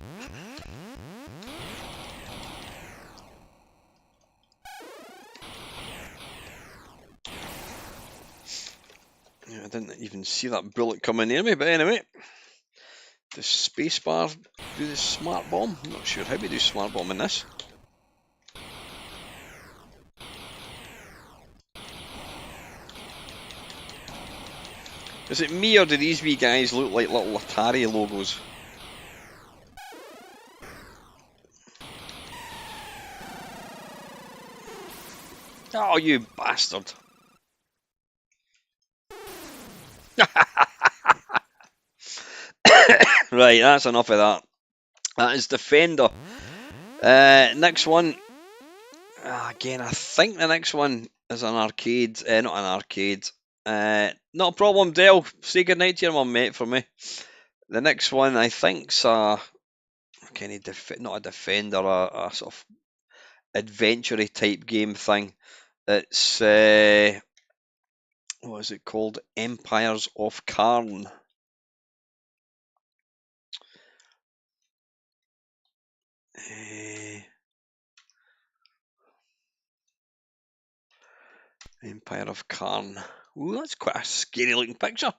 Yeah, I didn't even see that bullet coming near me, but anyway. Does spacebar do the smart bomb? I'm not sure how we do smart bomb in this. Is it me or do these wee guys look like little Atari logos? Oh, you bastard. Right, that's enough of that. That is Defender. Next one. Again, I think the next one is an arcade. Not an arcade. Not a problem, Dale. Say goodnight to your mum, mate, for me. The next one, I think's not a Defender, a sort of adventure type game thing. It's what is it called? Empires of Karn. Empire of Karn. Ooh, that's quite a scary looking picture.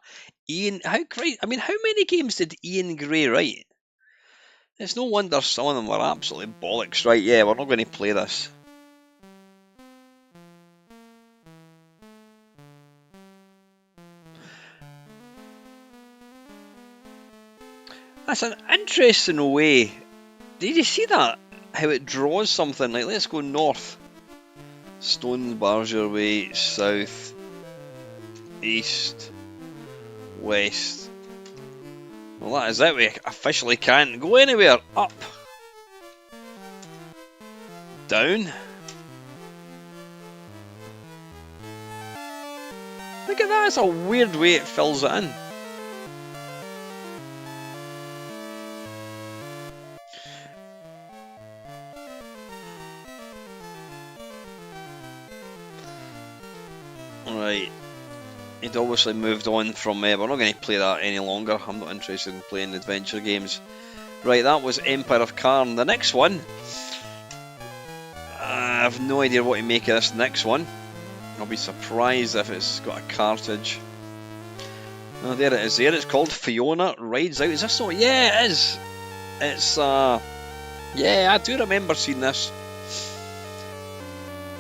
Ian, how great! I mean, how many games did Ian Gray write? It's no wonder some of them were absolutely bollocks. Right, yeah, we're not going to play this. That's an interesting way. Did you see that? How it draws something like, let's go north. Stone bars your way south, east, west. Well, that is it. We officially can't go anywhere. Up, down. Look at that. It's a weird way it fills it in. Right. He'd obviously moved on from we're not going to play that any longer. I'm not interested in playing adventure games. Right, that was Empire of Karn. The next one, I have no idea what to make of this next one. I'll be surprised if it's got a cartridge. Oh, there it is there. It's called Fiona Rides Out. Is this not? Yeah, it is. It's, yeah, I do remember seeing this.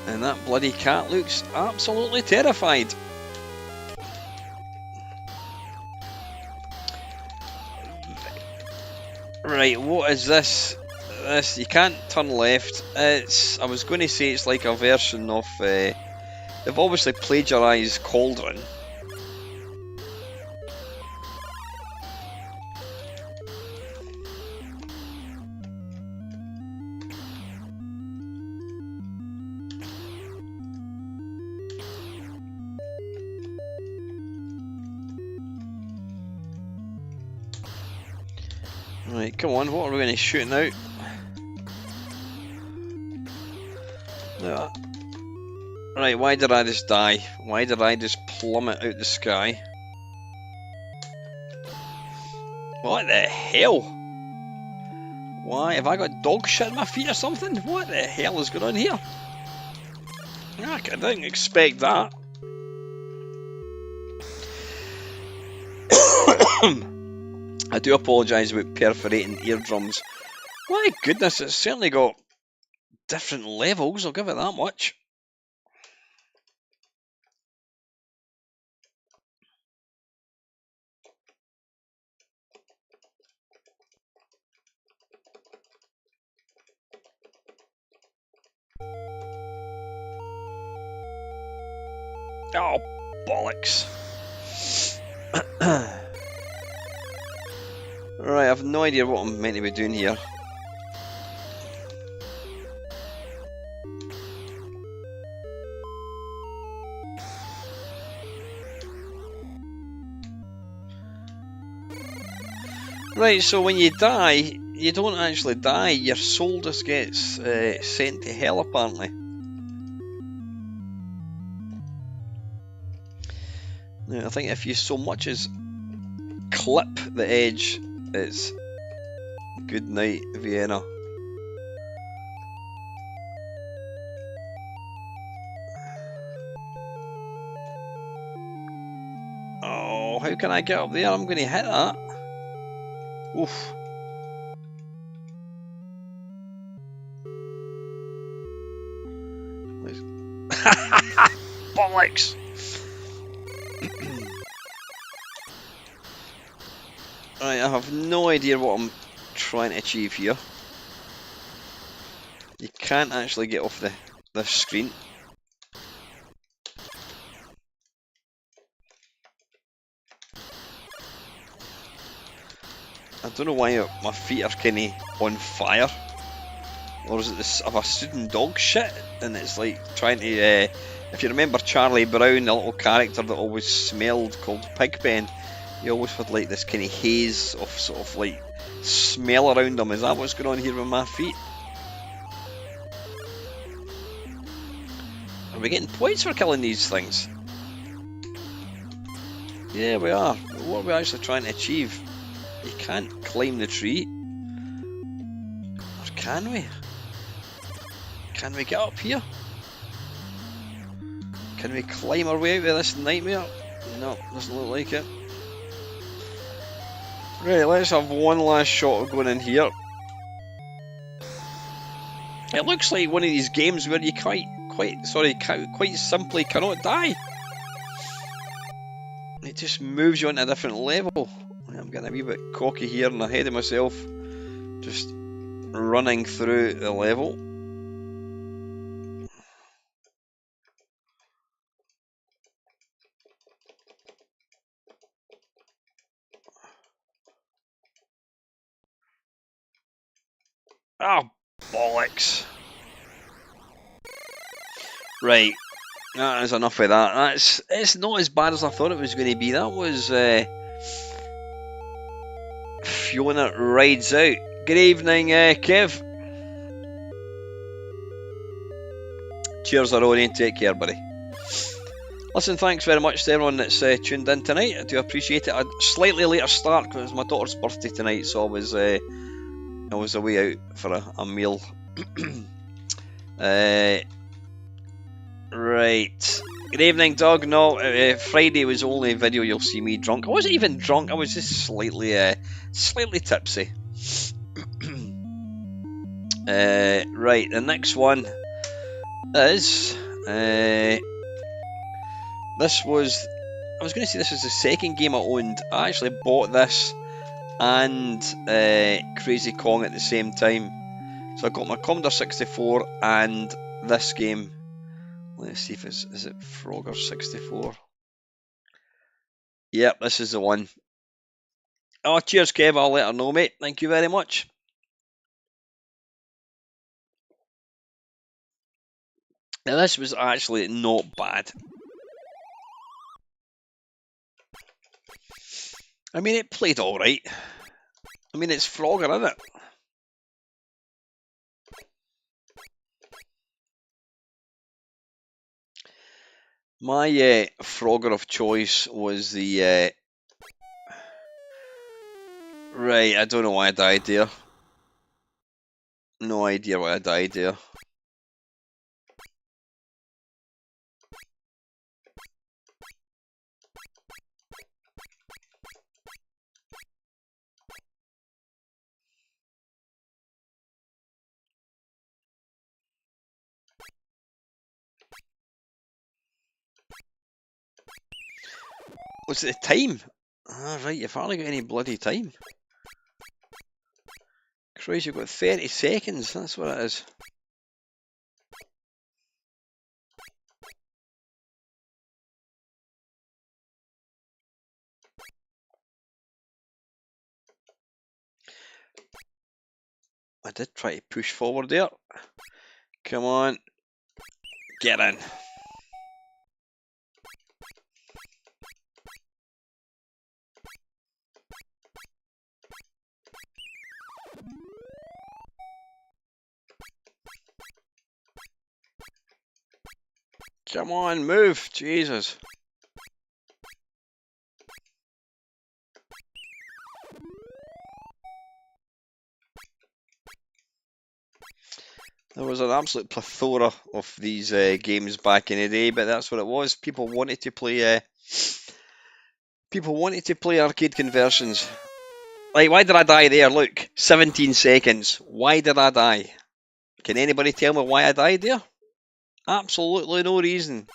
And that bloody cat looks absolutely terrified. Right, what is this? You can't turn left. I was going to say it's like a version of, they've obviously plagiarised Cauldron. Right, come on, what are we going to shoot now? Right, why did I just die? Why did I just plummet out the sky? What the hell? Why? Have I got dog shit in my feet or something? What the hell is going on here? I didn't expect that. I do apologise about perforating eardrums. My goodness, it's certainly got different levels, I'll give it that much. Oh, bollocks. Right, I have no idea what I'm meant to be doing here. Right, so when you die, you don't actually die, your soul just gets sent to hell apparently. Now, I think if you so much as clip the edge, it's good night, Vienna. Oh, how can I get up there? I'm going to hit that. Oof. Bollocks! Right, I have no idea what I'm trying to achieve here. You can't actually get off the screen. I don't know why my feet are kinda on fire. Or is it this of a sudden dog shit? And it's like trying to if you remember Charlie Brown, the little character that always smelled called Pigpen, he always had like this kind of haze of sort of like smell around him. Is that what's going on here with my feet? Are we getting points for killing these things? Yeah, we are. What are we actually trying to achieve? You can't climb the tree. Or can we? Can we get up here? Can we climb our way out of this nightmare? No, doesn't look like it. Right, let's have one last shot of going in here. It looks like one of these games where you quite simply cannot die. It just moves you on to a different level. I'm getting a wee bit cocky here and ahead of myself. Just running through the level. Oh, bollocks. Right, that is enough of that. It's not as bad as I thought it was going to be. That was Fiona Rides Out. Good evening, Kev. Cheers, Aroni. Take care, buddy. Listen, thanks very much to everyone that's tuned in tonight. I do appreciate it. A slightly later start because it was my daughter's birthday tonight, so I was away out for a meal. Right. Good evening, Doug. No, Friday was the only video you'll see me drunk. I wasn't even drunk. I was just slightly tipsy. Right. The next one is this was. I was going to say this was the second game I owned. I actually bought this and Crazy Kong at the same time. So I got my Commodore 64 and this game. Let's see if is it Frogger 64. Yep, this is the one. Oh, cheers, Kev. I'll let her know, mate. Thank you very much. Now, this was actually not bad. I mean, it played alright. I mean, it's Frogger, isn't it? My Frogger of choice was the... Right, I don't know why I died there. No idea why I died there. Was it the time? Ah, right, you've hardly got any bloody time. Christ, you've got 30 seconds, that's what it is. I did try to push forward there. Come on. Get in. Come on, move. Jesus. There was an absolute plethora of these games back in the day, but that's what it was. People wanted to play arcade conversions. Like, why did I die there? Look, 17 seconds. Why did I die? Can anybody tell me why I died there? Absolutely no reason.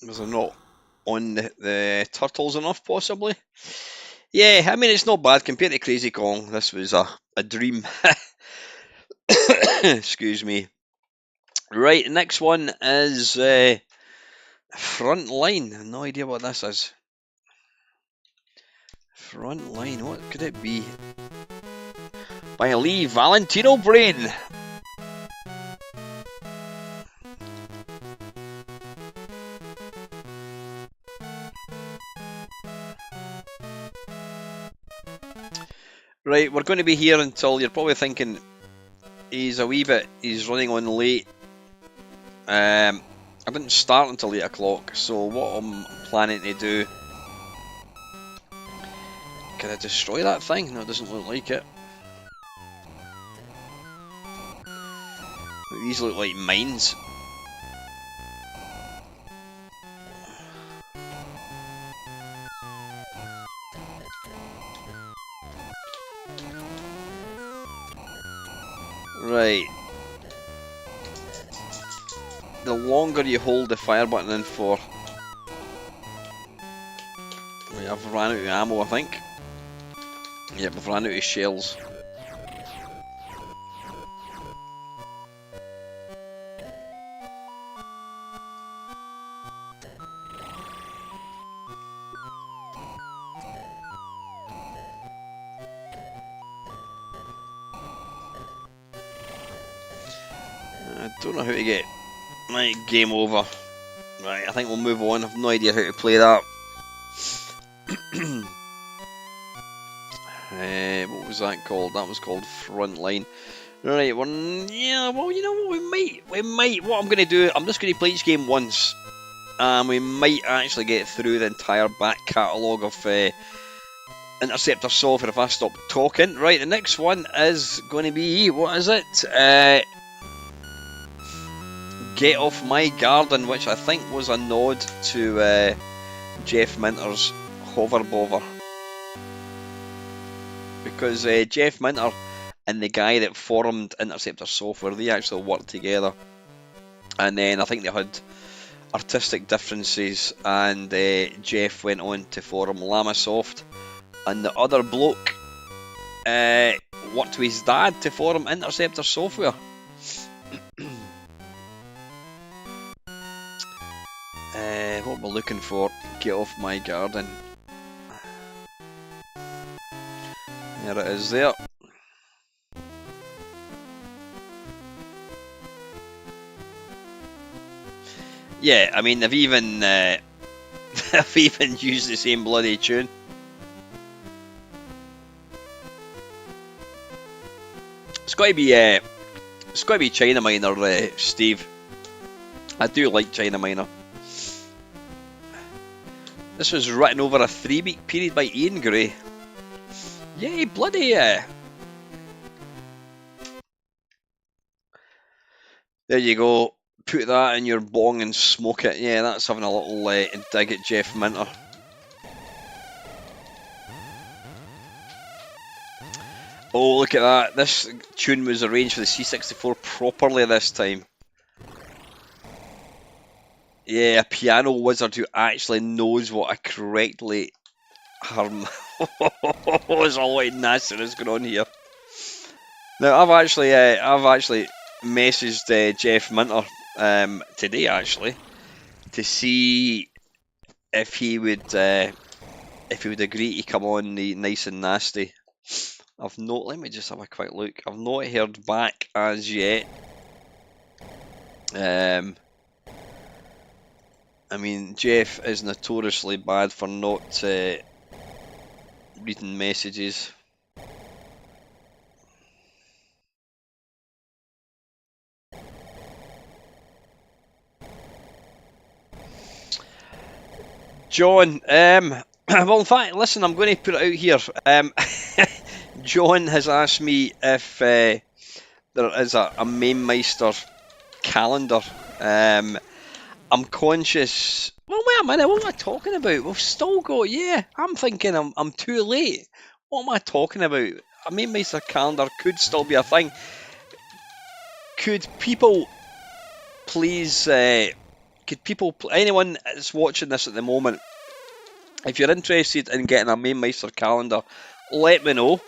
Was I not on the turtles enough, possibly? Yeah, I mean, it's not bad compared to Crazy Kong. This was a dream. Excuse me. Right, next one is Frontline. No idea what this is. Frontline, what could it be? By Lee Valentino Brain. Right, we're going to be here until you're probably thinking he's running on late. I didn't start until 8 o'clock, so what I'm planning to do... Can I destroy that thing? No, it doesn't look like it. These look like mines. Right. The longer you hold the fire button in for... Right, I've ran out of ammo, I think. Yep, I've ran out of shells. I don't know how to get my game over. Right, I think we'll move on. I've no idea how to play that. What was that called? That was called Frontline. Right, yeah, well, you know what, we might, what I'm going to do, I'm just going to play each game once. And we might actually get through the entire back catalogue of Interceptor software if I stop talking. Right, the next one is going to be, what is it? Get Off My Garden, which I think was a nod to Jeff Minter's Hover Bother. Because Jeff Minter and the guy that formed Interceptor Software, they actually worked together. And then I think they had artistic differences, and Jeff went on to form Lamasoft. And the other bloke worked with his dad to form Interceptor software. What we're looking for, get off my garden. There it is there. Yeah, I mean, they've even they've even used the same bloody tune. It's got to be China Minor, Steve. I do like China Minor. This was written over a 3-week period by Ian Gray. Yay, bloody There you go. Put that in your bong and smoke it. Yeah, that's having a little dig at Jeff Minter. Oh, look at that. This tune was arranged for the C64 properly this time. Yeah, a piano wizard who actually knows what a correctly... There's a lot of nastiness going on here. Now, I've actually messaged Jeff Minter today, actually, to see if he would agree to come on the Nice and Nasty. Let me just have a quick look. I've not heard back as yet. I mean, Jeff is notoriously bad for not reading messages. John, well, in fact, listen, I'm going to put it out here. John has asked me if there is a Mamemeister calendar. I'm conscious. Well, wait a minute. What am I talking about? We've still got. Yeah, I'm thinking I'm too late. What am I talking about? A Mamemeister calendar could still be a thing. Could people please? Anyone that's watching this at the moment, if you're interested in getting a Mamemeister calendar, let me know.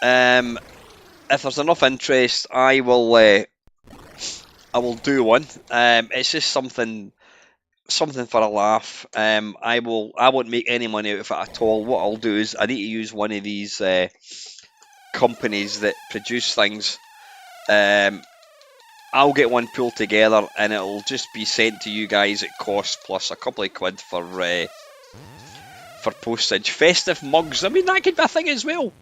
If there's enough interest, I will do one. It's just something for a laugh. I won't make any money out of it at all. What I'll do is I need to use one of these companies that produce things. I'll get one pulled together and it'll just be sent to you guys at cost plus a couple of quid for postage. Festive mugs, I mean, that could be a thing as well.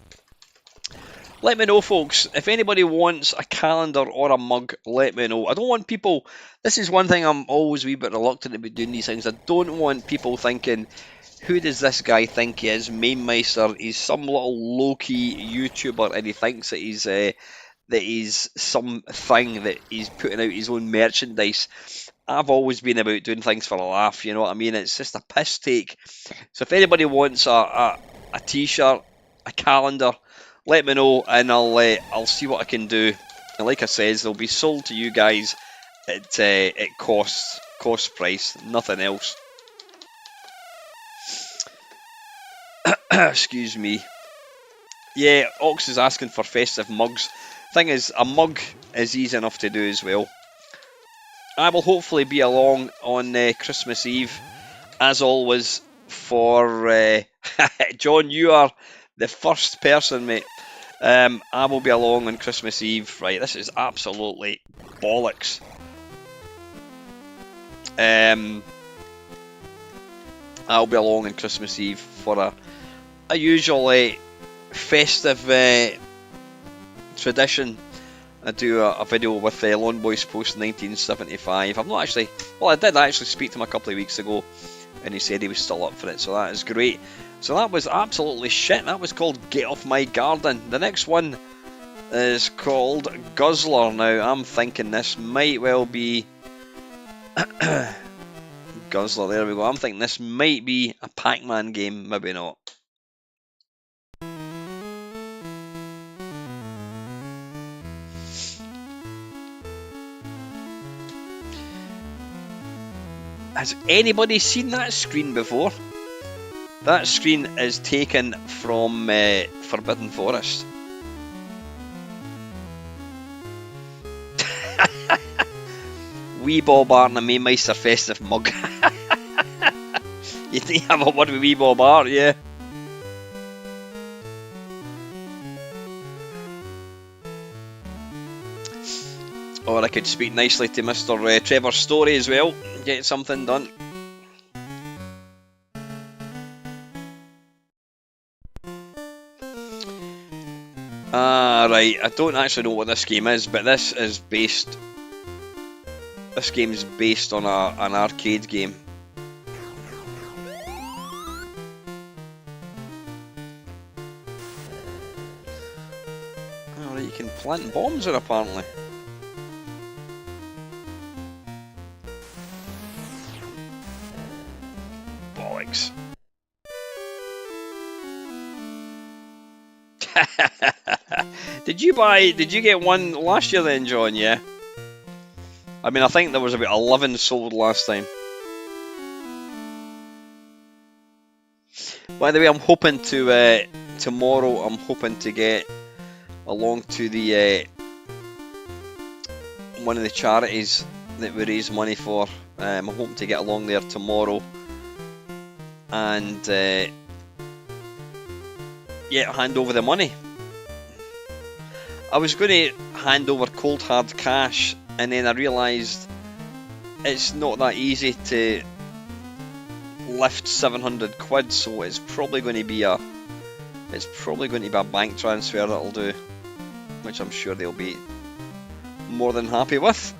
Let me know, folks. If anybody wants a calendar or a mug, let me know. I don't want people... This is one thing I'm always a wee bit reluctant about doing these things. I don't want people thinking, who does this guy think he is? Mamemeister. He's some little low-key YouTuber and he thinks that he's something that he's putting out his own merchandise. I've always been about doing things for a laugh, you know what I mean? It's just a piss take. So if anybody wants a t-shirt, a calendar, let me know and I'll see what I can do. And like I says, they'll be sold to you guys at cost price, nothing else. Excuse me. Yeah, Ox is asking for festive mugs. Thing is, a mug is easy enough to do as well. I will hopefully be along on Christmas Eve, as always. For John, you are the first person, mate. I will be along on Christmas Eve. Right, this is absolutely bollocks. I'll be along on Christmas Eve for a usually festive tradition. I do a video with Lawn Boys Post 1975. I'm not actually... Well, I did actually speak to him a couple of weeks ago, and he said he was still up for it, so that is great. So that was absolutely shit. That was called Get Off My Garden. The next one is called Guzzler. Now, I'm thinking this might well be... Guzzler, there we go. I'm thinking this might be a Pac-Man game, maybe not. Has anybody seen that screen before? That screen is taken from Forbidden Forest. Wee Bob Art and a Mamemeister festive mug. You need to have a word with Wee Bob Art, yeah. Or I could speak nicely to Mr. Trevor Story as well, get something done. Right, I don't actually know what this game is, but this game's based on an arcade game. Alright, you can plant bombs in apparently. Bollocks. Did you get one last year then, John? Yeah. I mean, I think there was about 11 sold last time. By the way, I'm hoping to tomorrow. I'm hoping to get along to the one of the charities that we raise money for. I'm hoping to get along there tomorrow, and yeah, hand over the money. I was going to hand over cold hard cash, and then I realised it's not that easy to lift 700 quid, so it's probably going to be a bank transfer that'll do, which I'm sure they'll be more than happy with.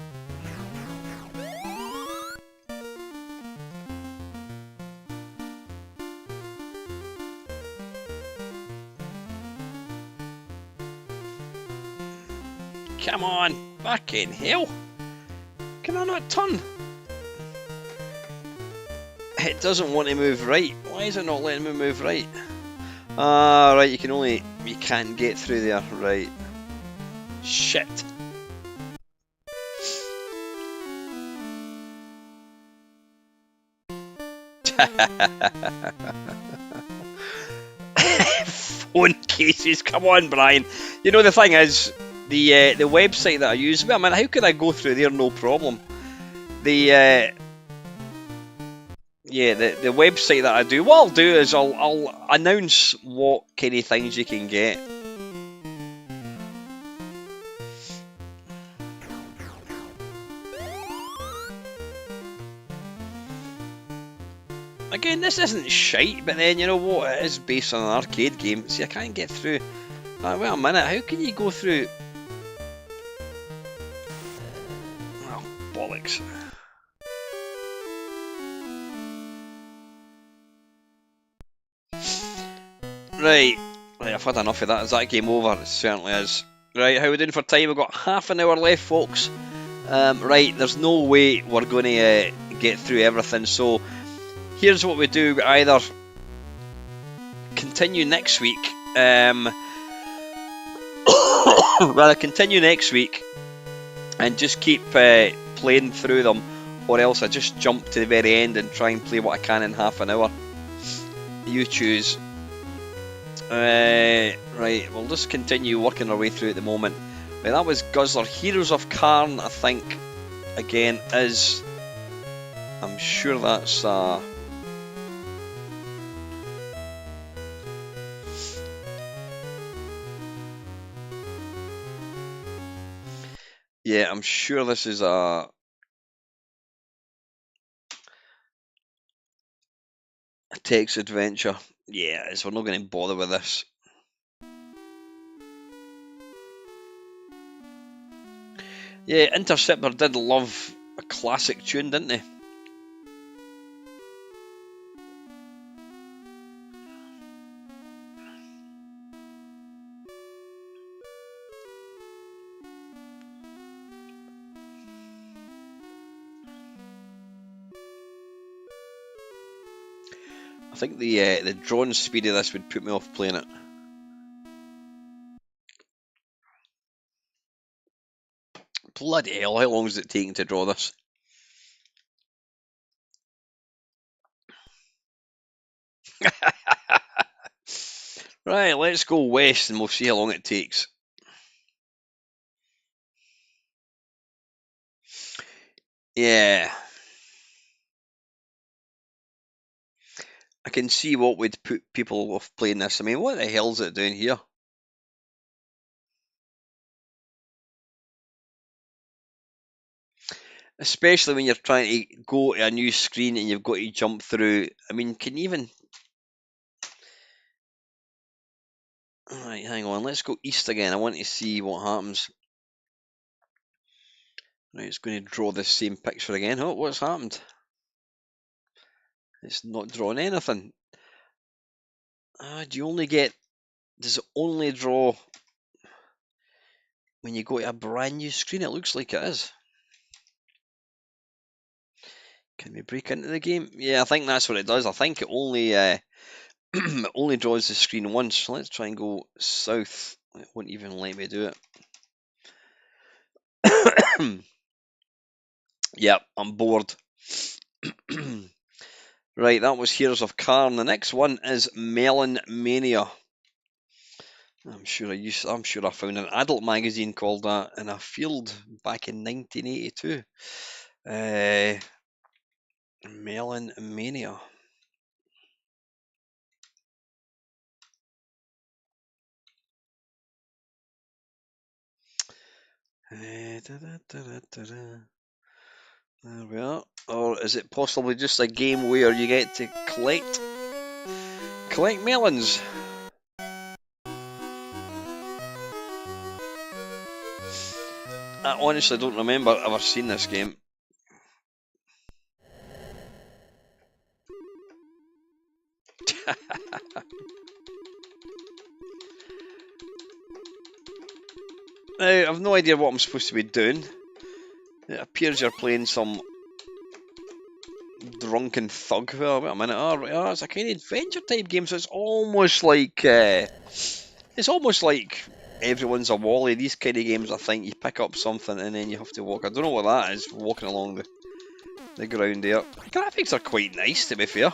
Come on, fucking hell! Can I not turn? It doesn't want to move right. Why is it not letting me move right? Right, you can't get through there, right. Shit. Phone cases, come on, Brian. You know, the thing is, the website that I use, I mean, how can I go through there no problem? The website that I do, what I'll do is I'll announce what kind of things you can get. Again, this isn't shite, but then you know what, it is based on an arcade game. See, I can't get through. Wait a minute, how can you go through? Oh, bollocks. Right, I've had enough of that. Is that game over? It certainly is. Right, how are we doing for time? We've got half an hour left, folks. Right, there's no way we're going to get through everything, so here's what we do. We either continue next week, and just keep playing through them, or else I just jump to the very end and try and play what I can in half an hour. You choose. Right, we'll just continue working our way through at the moment. Right, that was Guzzler. Heroes of Karn, I think, again, is... I'm sure that's... Yeah, I'm sure this is a text adventure. Yeah, so we're not going to bother with this. Yeah, Interceptor did love a classic tune, didn't they? I think the drone speed of this would put me off playing it. Bloody hell, how long is it taking to draw this? Right, let's go west and we'll see how long it takes. Yeah. I can see what would put people off playing this. I mean, what the hell is it doing here? Especially when you're trying to go to a new screen and you've got to jump through. I mean, can you even... Alright, hang on. Let's go east again. I want to see what happens. Right, it's going to draw the same picture again. Oh, what's happened? It's not drawing anything. Do you only get... Does it only draw when you go to a brand new screen? It looks like it is. Can we break into the game? Yeah, I think that's what it does. I think it only it only draws the screen once. So let's try and go south. It won't even let me do it. Yep, I'm bored. Right, that was Heroes of Karn. The next one is Melon Mania. I'm sure I found an adult magazine called that in a field back in 1982. Melon Mania. There we are. Or is it possibly just a game where you get to collect melons? I honestly don't remember ever seeing this game. Now, I've no idea what I'm supposed to be doing. It appears you're playing some drunken thug. Well, wait a minute. Oh, right, it's a kind of adventure type game, so it's almost like Everyone's a Wally. These kind of games, I think, you pick up something and then you have to walk. I don't know what that is. Walking along the ground there. Graphics are quite nice, to be fair.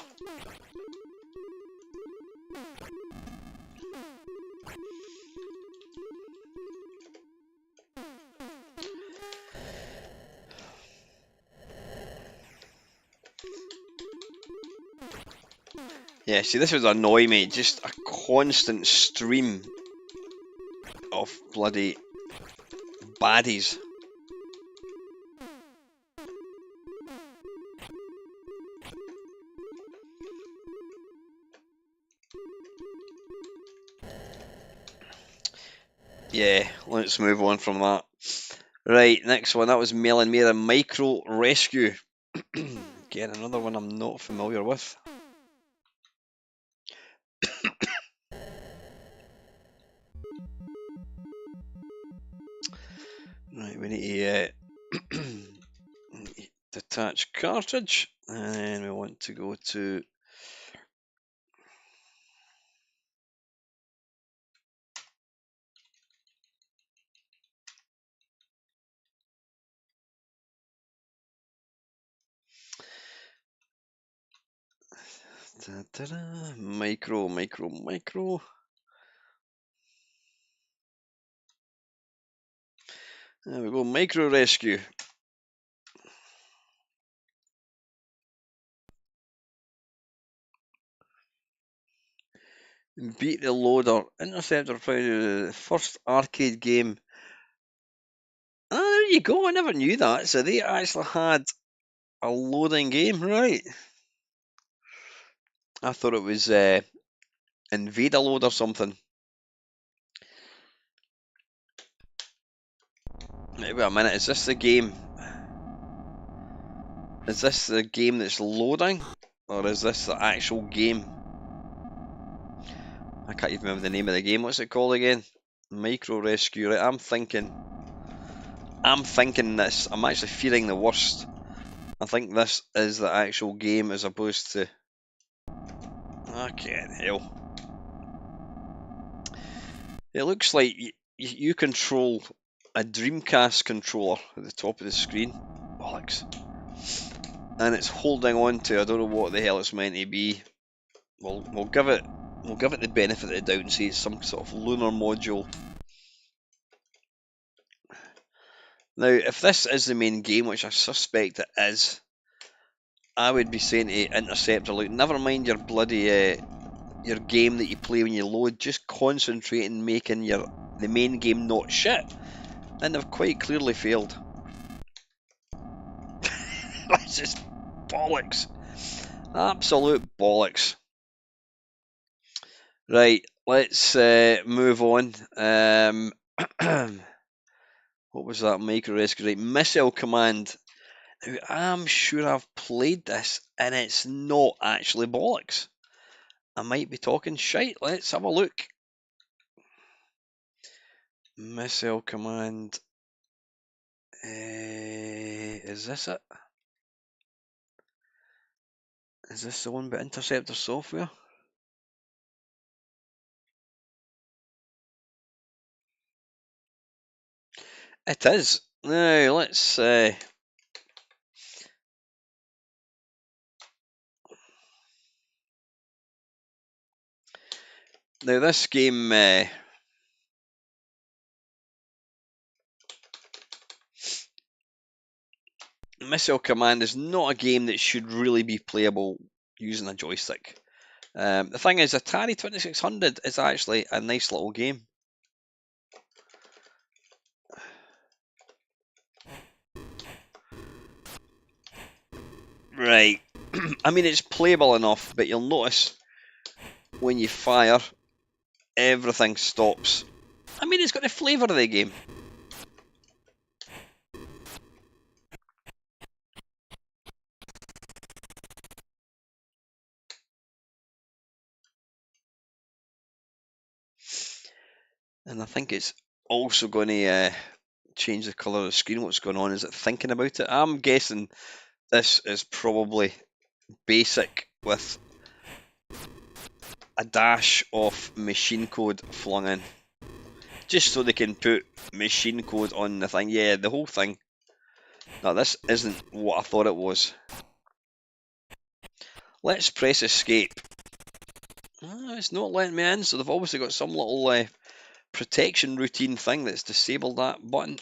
Yeah, see, this would annoy me. Just a constant stream of bloody baddies. Yeah, let's move on from that. Right, next one. That was Melon Mera Micro Rescue. Again, another one I'm not familiar with. Right, we need to detach cartridge, and we want to go to micro. There we go, Micro Rescue. Beat the Loader. Interceptor, the first arcade game. Ah, there you go. I never knew that. So they actually had a loading game, right? I thought it was Invade a Load or something. Wait a minute, is this the game? Is this the game that's loading? Or is this the actual game? I can't even remember the name of the game. What's it called again? Micro Rescue, right? I'm thinking this. I'm actually fearing the worst. I think this is the actual game as opposed to... Okay, hell. It looks like you control a Dreamcast controller at the top of the screen. Bollocks. And it's holding on to, I don't know what the hell it's meant to be. We'll give it the benefit of the doubt and say it's some sort of lunar module. Now, if this is the main game, which I suspect it is, I would be saying to Interceptor, look, never mind your bloody your game that you play when you load, just concentrate on making the main game not shit. And they've quite clearly failed. That's just bollocks. Absolute bollocks. Right, let's move on. What was that micro rescue? Right, missile command. Now, I'm sure I've played this and it's not actually bollocks. I might be talking shite. Let's have a look. Missile command. Is this it? Is this the one about Interceptor software? It is. Now, let's... now, this game... Missile Command is not a game that should really be playable using a joystick. The thing is, Atari 2600 is actually a nice little game. Right. I mean, it's playable enough, but you'll notice when you fire, everything stops. I mean, it's got the flavour of the game. And I think it's also going to change the colour of the screen. What's going on? Is it thinking about it? I'm guessing this is probably basic with a dash of machine code flung in. Just so they can put machine code on the thing. Yeah, the whole thing. No, this isn't what I thought it was. Let's press escape. It's not letting me in, so they've obviously got some little protection routine thing that's disabled that button.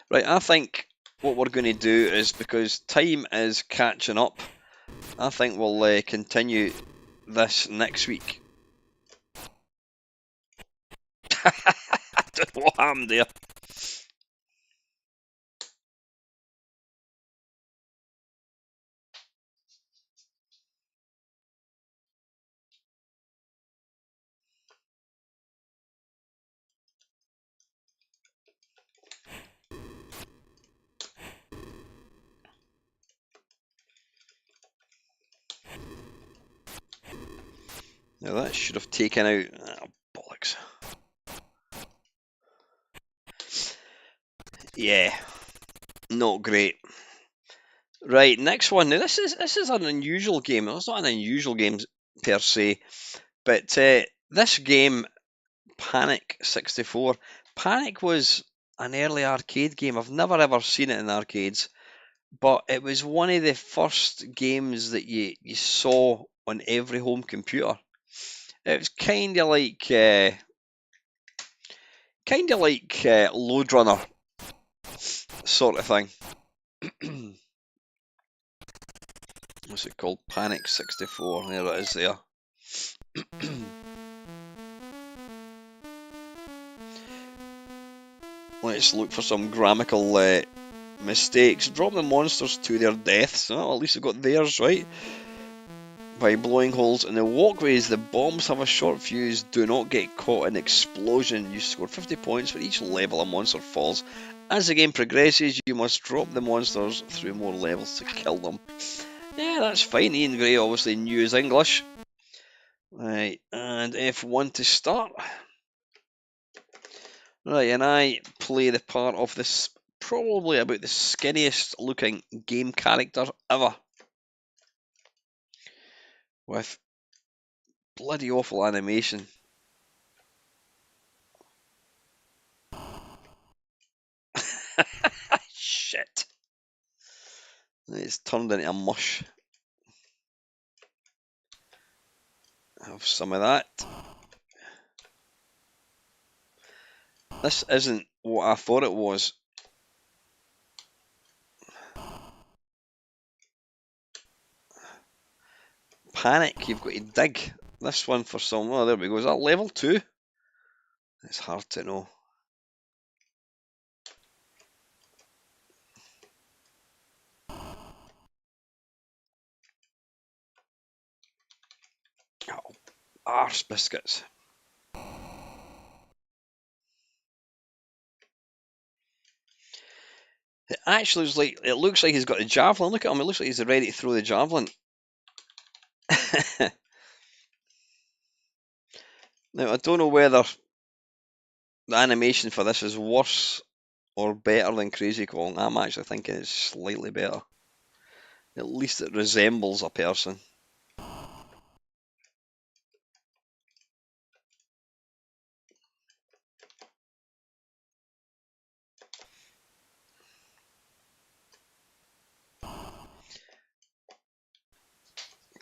Right, I think what we're going to do is, because time is catching up, I think we'll continue this next week. I don't know what happened there. Now that should have taken out... Oh, bollocks. Yeah, not great. Right, next one. Now this is an unusual game. It's not an unusual game per se, but this game, Panic 64. Panic was an early arcade game. I've never ever seen it in arcades, but it was one of the first games that you saw on every home computer. It was kind of like Load Runner sort of thing. What's it called? Panic 64. There it is there. Let's look for some grammatical mistakes. Drop the monsters to their deaths. Oh, at least they've got theirs, right? By blowing holes in the walkways. The bombs have a short fuse. Do not get caught in explosion. You score 50 points for each level a monster falls. As the game progresses, you must drop the monsters through more levels to kill them. Yeah, that's fine. Ian Gray obviously knew his English. Right, and F1 to start. Right, and I play the part of this probably about the skinniest looking game character ever. With bloody awful animation. Shit. It's turned into a mush. Have some of that. This isn't what I thought it was. Panic, you've got to dig. This one for some. Oh, there we go. Is that level 2? It's hard to know. Oh, arse biscuits. It actually is like, it looks like he's got a javelin. Look at him, it looks like he's ready to throw the javelin. Now, I don't know whether the animation for this is worse or better than Crazy Kong. I'm actually thinking it's slightly better. At least it resembles a person.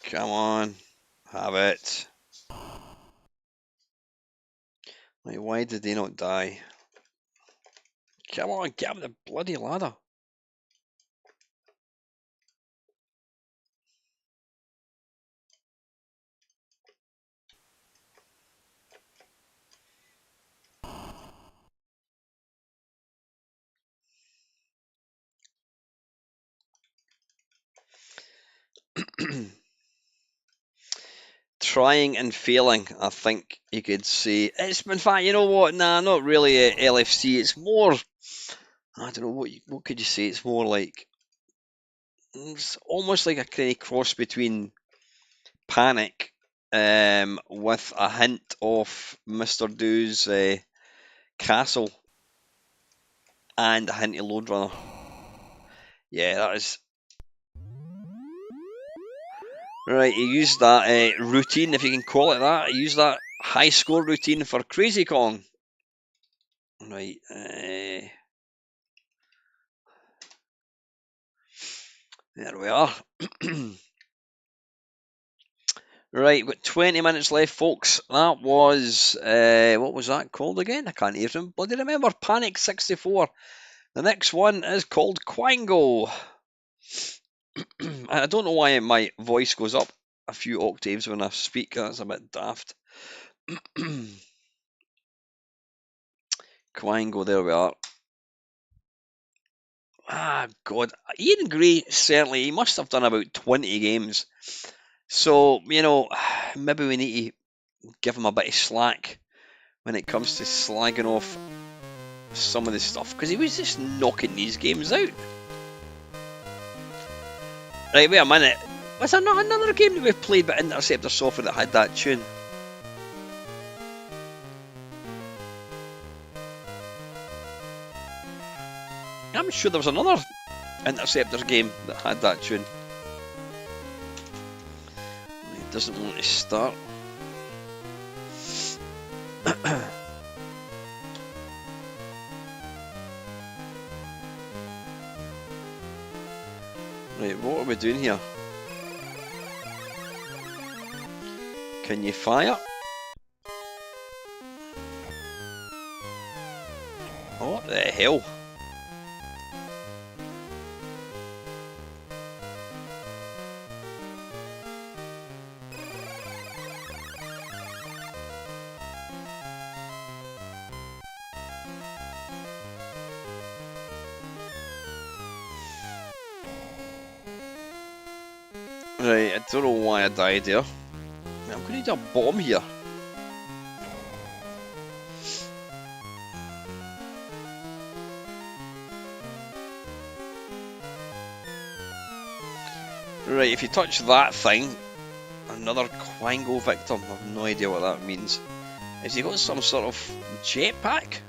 Come on, have it. Like, why did they not die? Come on, get up the bloody ladder. Trying and failing, I think you could say. It's, in fact, you know what? Nah, not really a LFC. It's more, I don't know, what could you say? It's more like, it's almost like a kind of cross between Panic with a hint of Mr. Do's castle and a hint of Lode Runner. Yeah, that is. Right, you used that routine, if you can call it that. You used that high score routine for Crazy Kong. Right. There we are. Right, we've got 20 minutes left, folks. That was, what was that called again? I can't even bloody remember. Panic 64. The next one is called Quango. I don't know why my voice goes up a few octaves when I speak. That's a bit daft. Quango, there we are. Ah, God. Ian Gray, certainly, he must have done about 20 games. So, you know, maybe we need to give him a bit of slack when it comes to slagging off some of the stuff, because he was just knocking these games out. Right, wait a minute. Was there not another game that we've played by Interceptor software that had that tune? I'm sure there was another Interceptors game that had that tune. He doesn't want to start. Right, what are we doing here? Can you fire? Oh, what the hell? Right, I don't know why I died there. I'm going to need a bomb here. Right, if you touch that thing, another Quango victim. I have no idea what that means. Has he got some sort of jetpack?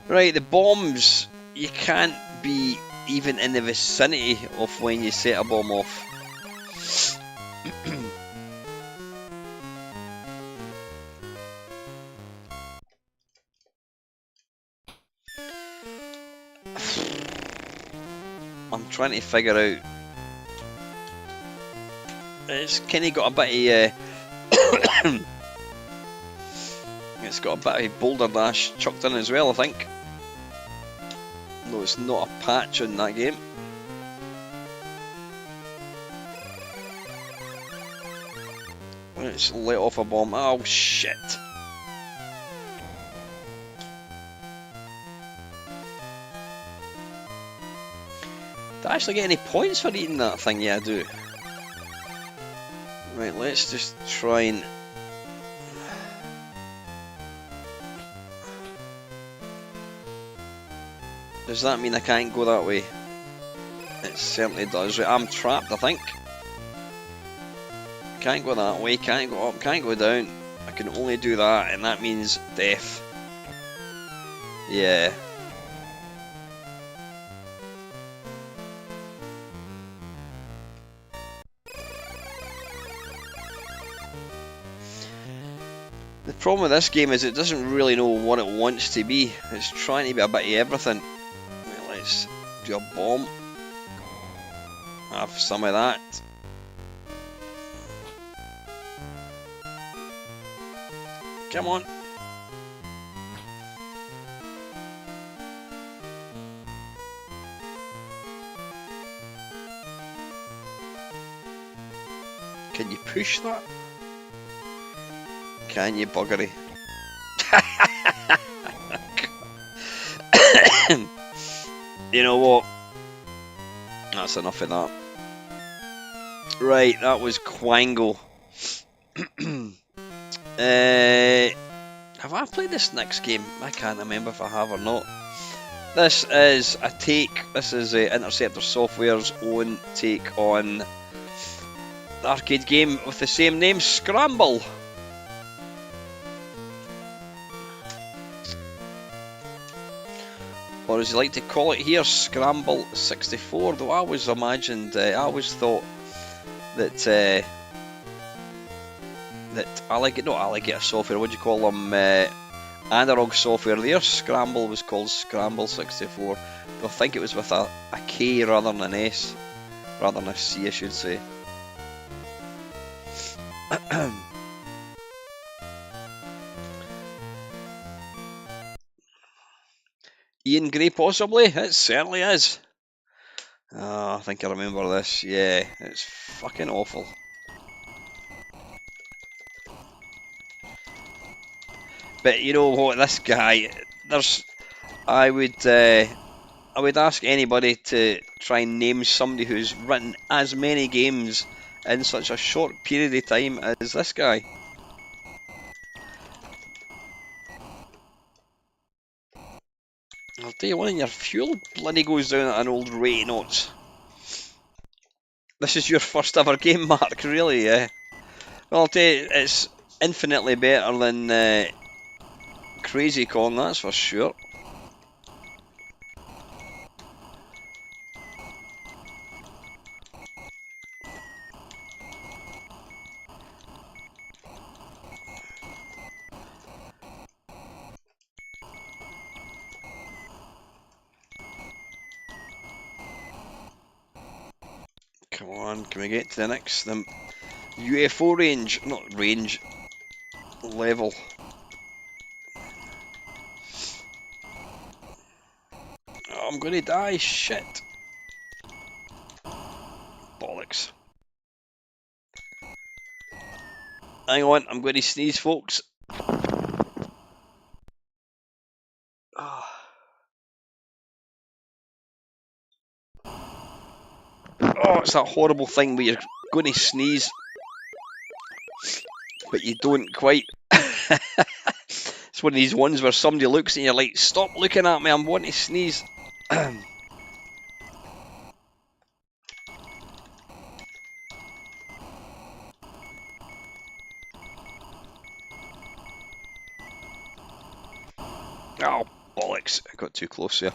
Right, the bombs, you can't be even in the vicinity of when you set a bomb off. I'm trying to figure out. It's kind of got a bit of. It's got a bit of Boulder Dash chucked in as well, I think. No, it's not a patch in that game. Let's let off a bomb. Oh shit! Do I actually get any points for eating that thing? Yeah, I do. Right, let's just try and. Does that mean I can't go that way? It certainly does. Right, I'm trapped, I think. Can't go that way, can't go up, can't go down. I can only do that, and that means death. Yeah. The problem with this game is it doesn't really know what it wants to be. It's trying to be a bit of everything. Right, let's do a bomb. Have some of that. Come on. Can you push that? Can you, buggery? You know what? That's enough of that. Right, that was Quango. Have I played this next game? I can't remember if I have or not. This is a take. This is Interceptor Software's own take on the arcade game with the same name, Scramble. Or as you like to call it here, Scramble 64. Though I always imagined, I always thought that alligator software, what do you call them, analog software there, Scramble was called Scramble 64. I think it was with a K rather than an S, rather than a C I should say. Ian Gray possibly? It certainly is. Oh, I think I remember this, yeah, it's fucking awful. But you know what, this guy, I would ask anybody to try and name somebody who's written as many games in such a short period of time as this guy. I'll tell you one, your fuel bloody goes down at an old rate of knots. This is your first ever game, Mark, really, yeah. Well, I'll tell you, it's infinitely better than Crazy Kong, that's for sure. Come on, can we get to the next UFO range? Not range, level. Oh, I'm gonna die, shit. Bollocks. Hang on, I'm going to sneeze, folks. Oh, it's that horrible thing where you're going to sneeze, but you don't quite. It's one of these ones where somebody looks and you're like, stop looking at me, I'm wanting to sneeze. Oh, bollocks. I got too close there.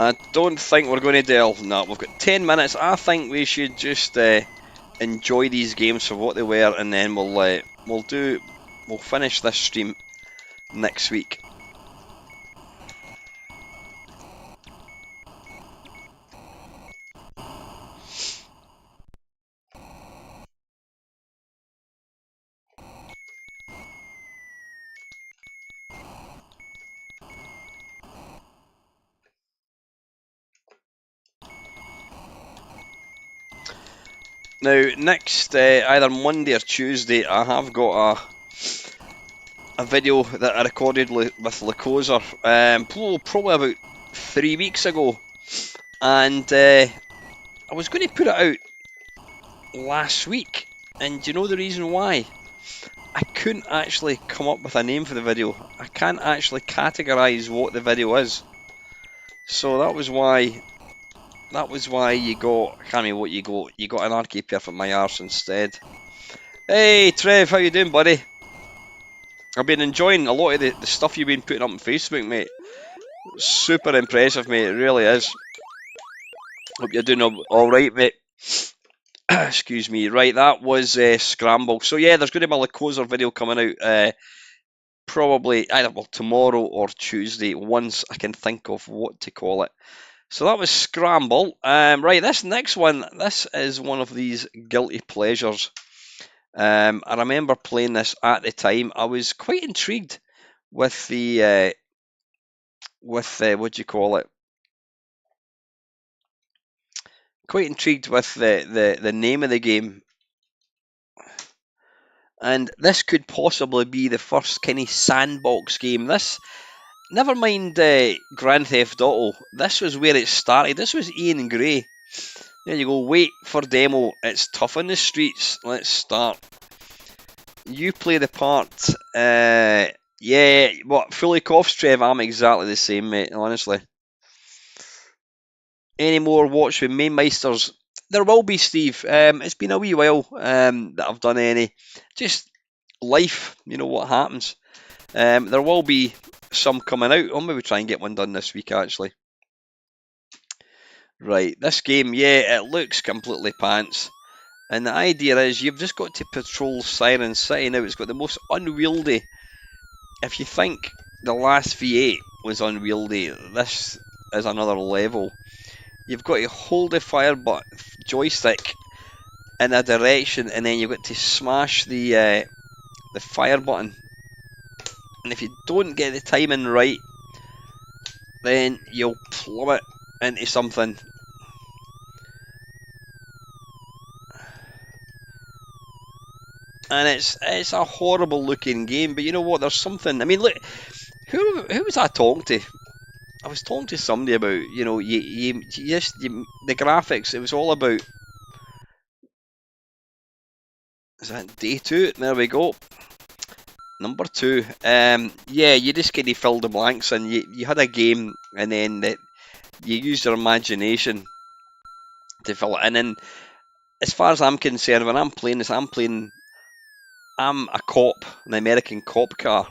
I don't think we're going to delve. No, we've got 10 minutes. I think we should just enjoy these games for what they were, and then we'll finish this stream next week. Now, next either Monday or Tuesday, I have got a video that I recorded with Lacosa, probably about 3 weeks ago, and I was going to put it out last week, and do you know the reason why? I couldn't actually come up with a name for the video. I can't actually categorise what the video is, so that was why you got, I can't remember what you got. You got an arcade pair from my arse instead. Hey Trev, how you doing, buddy? I've been enjoying a lot of the stuff you've been putting up on Facebook, mate. Super impressive, mate, it really is. Hope you're doing alright, mate. Excuse me. Right, that was Scramble. So yeah, there's going to be a Lacosa video coming out probably either tomorrow or Tuesday, once I can think of what to call it. So that was Scramble. Right, this next one, this is one of these guilty pleasures. I remember playing this at the time. I was quite intrigued with the what do you call it? Quite intrigued with the name of the game. And this could possibly be the first kind of sandbox game. This, never mind Grand Theft Auto, this was where it started. This was Ian Gray. There you go, wait for demo. It's tough on the streets. Let's start. You play the part. Yeah, what, fully coughs, Trev? I'm exactly the same, mate, honestly. Any more watch with Mamemeisters? There will be, Steve. It's been a wee while that I've done any. Just life, you know what happens. There will be some coming out. I'll maybe try and get one done this week, actually. Right, this game, yeah, it looks completely pants. And the idea is you've just got to patrol Siren City. Now, it's got the most unwieldy. If you think the last V8 was unwieldy, this is another level. You've got to hold the fire joystick in a direction, and then you've got to smash the fire button. And if you don't get the timing right, then you'll plummet into something. And it's a horrible looking game, but you know what? There's something. I mean, look, who was I talking to? I was talking to somebody about, you know, the graphics. It was all about. Is that day 2? There we go. Number 2. Yeah, you just kind of filled the blanks, and you had a game, and then you used your imagination to fill it in. And as far as I'm concerned, when I'm playing this, I'm a cop, an American cop car.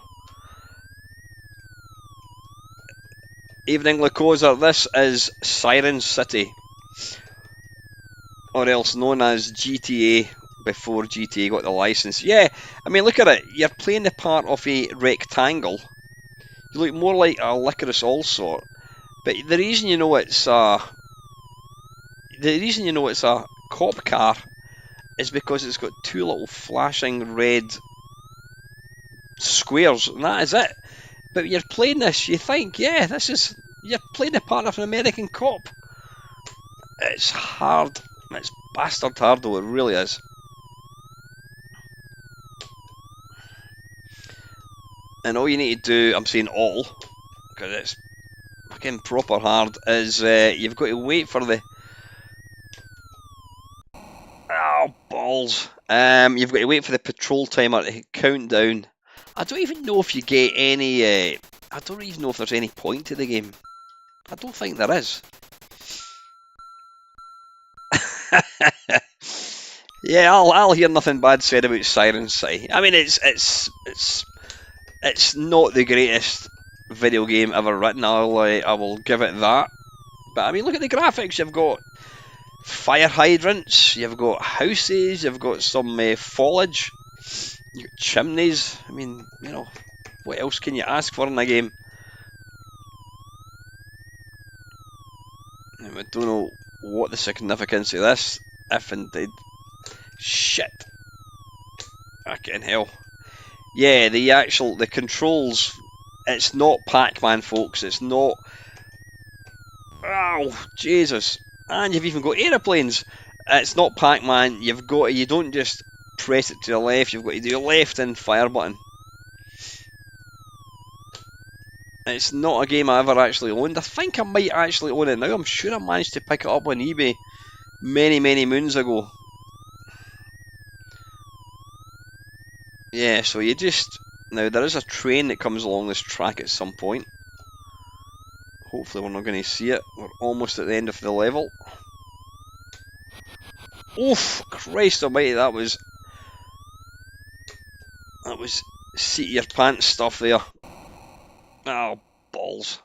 Evening, Lacosa. This is Siren City, or else known as GTA before GTA got the license. Yeah, I mean, look at it. You're playing the part of a rectangle. You look more like a Licorice Allsort. But the reason you know it's a cop car is because it's got 2 little flashing red squares, and that is it. But when you're playing this, you think, yeah, you're playing the part of an American cop. It's hard. It's bastard hard, though, it really is. And all you need to do, I'm saying all, because it's fucking proper hard, is you've got to wait for the... Oh, balls. You've got to wait for the patrol timer to count down. I don't even know if you get any... I don't even know if there's any point to the game. I don't think there is. Yeah, I'll hear nothing bad said about Siren City. I mean, it's not the greatest video game ever written. I will give it that. But I mean, look at the graphics. You've got fire hydrants, you've got houses, you've got some foliage, you've got chimneys. I mean, you know, what else can you ask for in a game? I don't know what the significance of this, if indeed. Shit. Fucking hell. Yeah, the controls, it's not Pac-Man, folks. It's not. Oh, Jesus. And you've even got aeroplanes. It's not Pac-Man. You don't just press it to the left. You've got to do left and fire button. It's not a game I ever actually owned. I think I might actually own it now. I'm sure I managed to pick it up on eBay many, many moons ago. Yeah, so you just... Now, there is a train that comes along this track at some point. Hopefully we're not going to see it. We're almost at the end of the level. Oof! Christ almighty, that was seat of your pants stuff there. Oh, balls.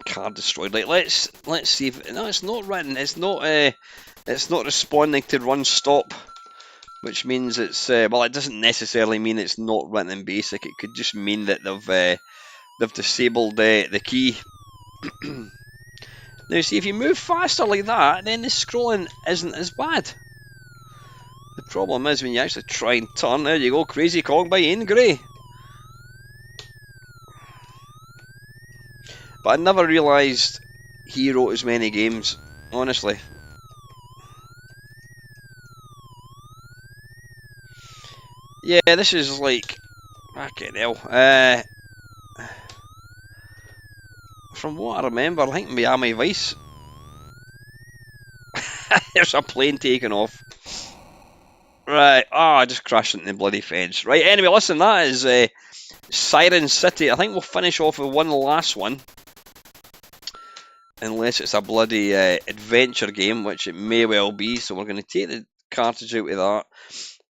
Car destroyed. Like, let's see if... No, it's not written. It's not responding to run stop, which means it's well, it doesn't necessarily mean it's not written in basic. It could just mean that they've disabled the key. Now, see, if you move faster like that, then the scrolling isn't as bad. The problem is when you actually try and turn. There you go, Crazy Kong by Ian Gray. But I never realised he wrote as many games, honestly. Yeah, this is like... Fucking hell. From what I remember, I think Miami Vice. There's a plane taking off. Right, I just crashed into the bloody fence. Right, anyway, listen, that is Siren City. I think we'll finish off with one last one. Unless it's a bloody adventure game, which it may well be. So we're going to take the cartridge out of that.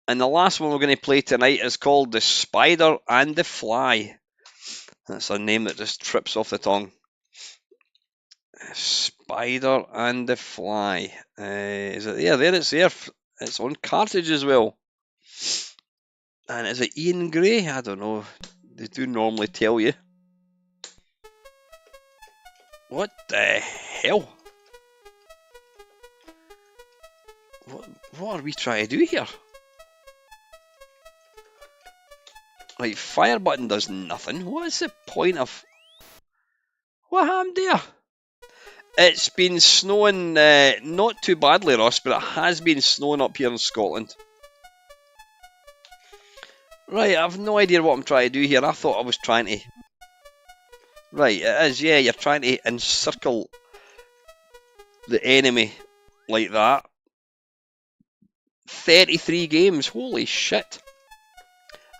And the last one we're going to play tonight is called The Spider and the Fly. That's a name that just trips off the tongue. Spider and the Fly. Is it there? There it's there. It's on cartridge as well. And is it Ian Gray? I don't know. They do normally tell you. What the hell? What are we trying to do here? Right, fire button does nothing. What is the point of... What happened there? It's been snowing, not too badly, Ross, but it has been snowing up here in Scotland. Right, I have no idea what I'm trying to do here. I thought I was trying to... Right, it is, yeah, you're trying to encircle the enemy like that. 33 games, holy shit.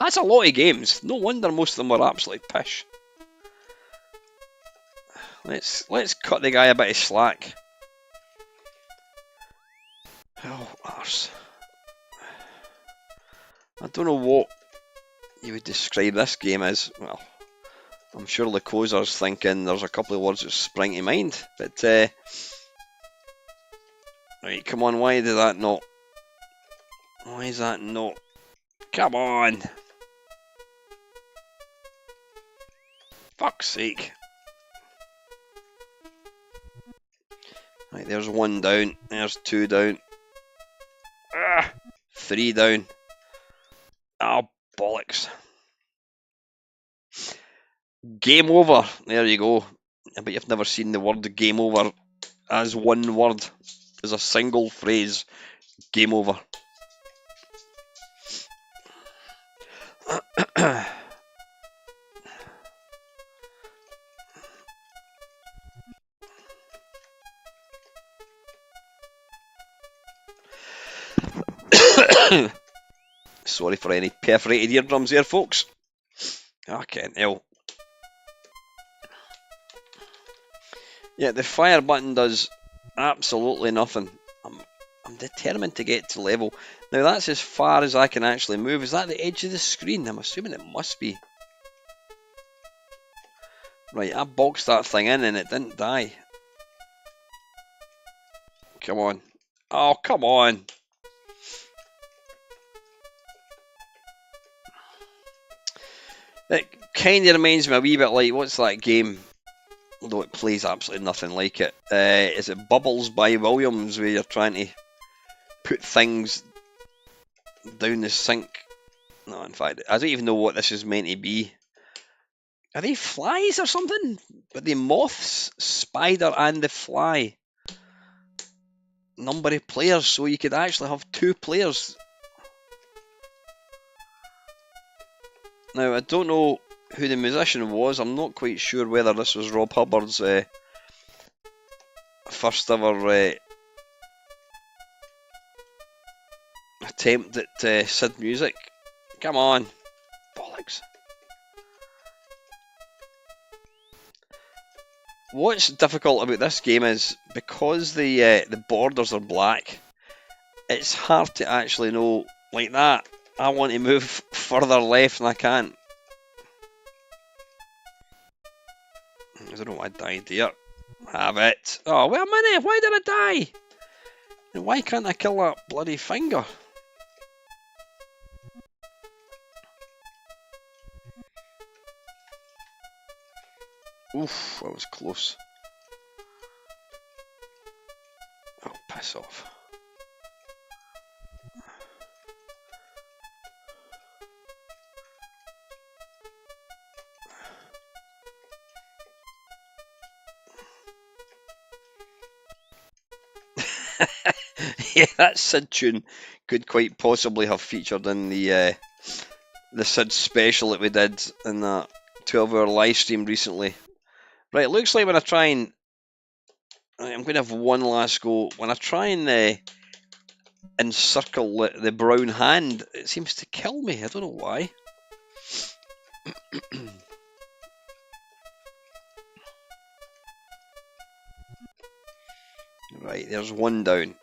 That's a lot of games. No wonder most of them were absolutely pish. Let's cut the guy a bit of slack. Oh, arse. I don't know what you would describe this game as. Well, I'm sure the closer's thinking there's a couple of words that spring to mind. But, right, come on, why did that not? Why is that not? Come on! Fuck's sake. Right, there's one down, there's two down. Ah, three down. Oh, bollocks. Game over. There you go. But you've never seen the word game over as one word, as a single phrase. Game over. Sorry for any perforated eardrums there, folks. I can't help. Yeah, the fire button does absolutely nothing. I'm determined to get to level. Now that's as far as I can actually move. Is that the edge of the screen? I'm assuming it must be. Right, I boxed that thing in and it didn't die. Come on. Oh, come on. It kind of reminds me a wee bit like, what's that game? Although it plays absolutely nothing like it. Is it Bubbles by Williams, where you're trying to put things down the sink? No, in fact, I don't even know what this is meant to be. Are they flies or something? But the moths, spider, and the fly. Number of players, so you could actually have 2 players. Now, I don't know who the musician was. I'm not quite sure whether this was Rob Hubbard's first ever attempt at Sid music. Come on, bollocks. What's difficult about this game is because the borders are black, it's hard to actually know, like that. I want to move further left and I can't. I don't know why I died here. Have it. Oh, wait a minute, why did I die? And why can't I kill that bloody finger? Oof, that was close. Oh, piss off. Yeah, that Sid tune could quite possibly have featured in the Sid special that we did in that 12-hour live stream recently. Right, it looks like when I try and... I'm going to have one last go. When I try and encircle the brown hand, it seems to kill me. I don't know why. Right, there's one down.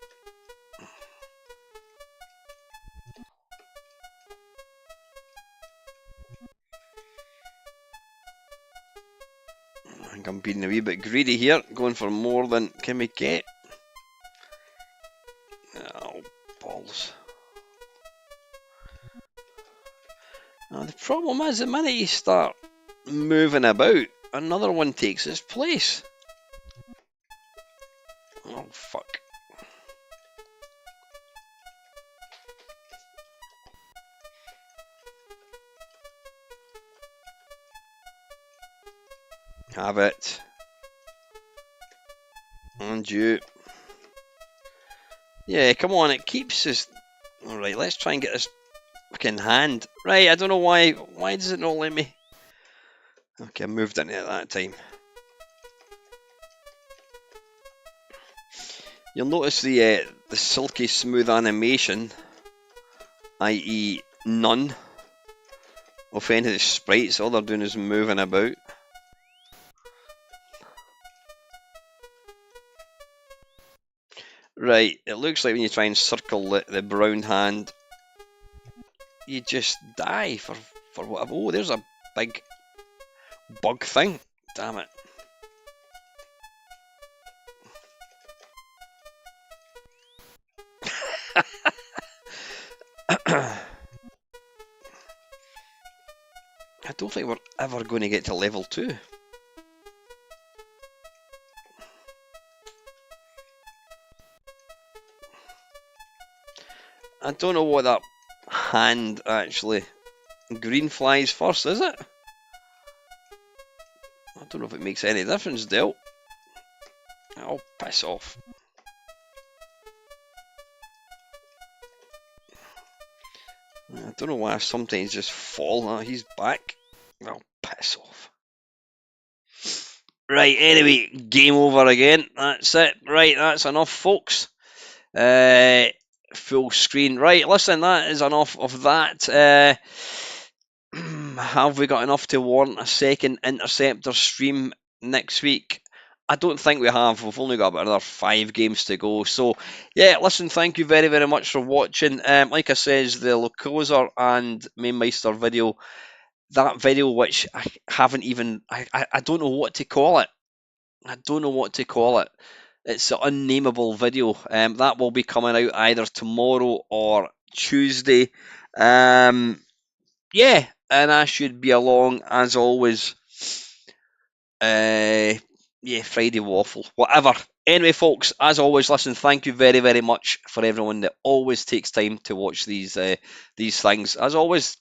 I think I'm being a wee bit greedy here, going for more than can we get. Oh, balls. Now, the problem is, the minute you start moving about, another one takes its place. Oh, fuck. Have it. And you. Yeah, come on, it keeps us... Alright, let's try and get this fucking hand. Right, I don't know why. Why does it not let me? Okay, I moved into it that time. You'll notice the silky smooth animation, i.e. none, of any of the sprites. All they're doing is moving about. Right, it looks like when you try and circle the brown hand, you just die for whatever. Oh, there's a big bug thing. Damn it. I don't think we're ever going to get to level 2. I don't know what that hand actually... Green flies first, is it? I don't know if it makes any difference, Del. Oh, piss off. I don't know why I sometimes just fall. Oh, he's back. Oh, piss off. Right, anyway, game over again. That's it. Right, that's enough, folks. Full screen. Right, listen, that is enough of that. Have we got enough to warrant a second Interceptor stream next week? I don't think we have. We've only got about another 5 games to go. So, yeah, listen, thank you very, very much for watching. Like I says, the Locoser and Mamemeister video that video, which I haven't even, I don't know what to call it. I don't know what to call it. It's an unnameable video. That will be coming out either tomorrow or Tuesday. Yeah, and I should be along as always. Yeah, Friday waffle, whatever. Anyway, folks, as always, listen. Thank you very, very much for everyone that always takes time to watch these things. As always,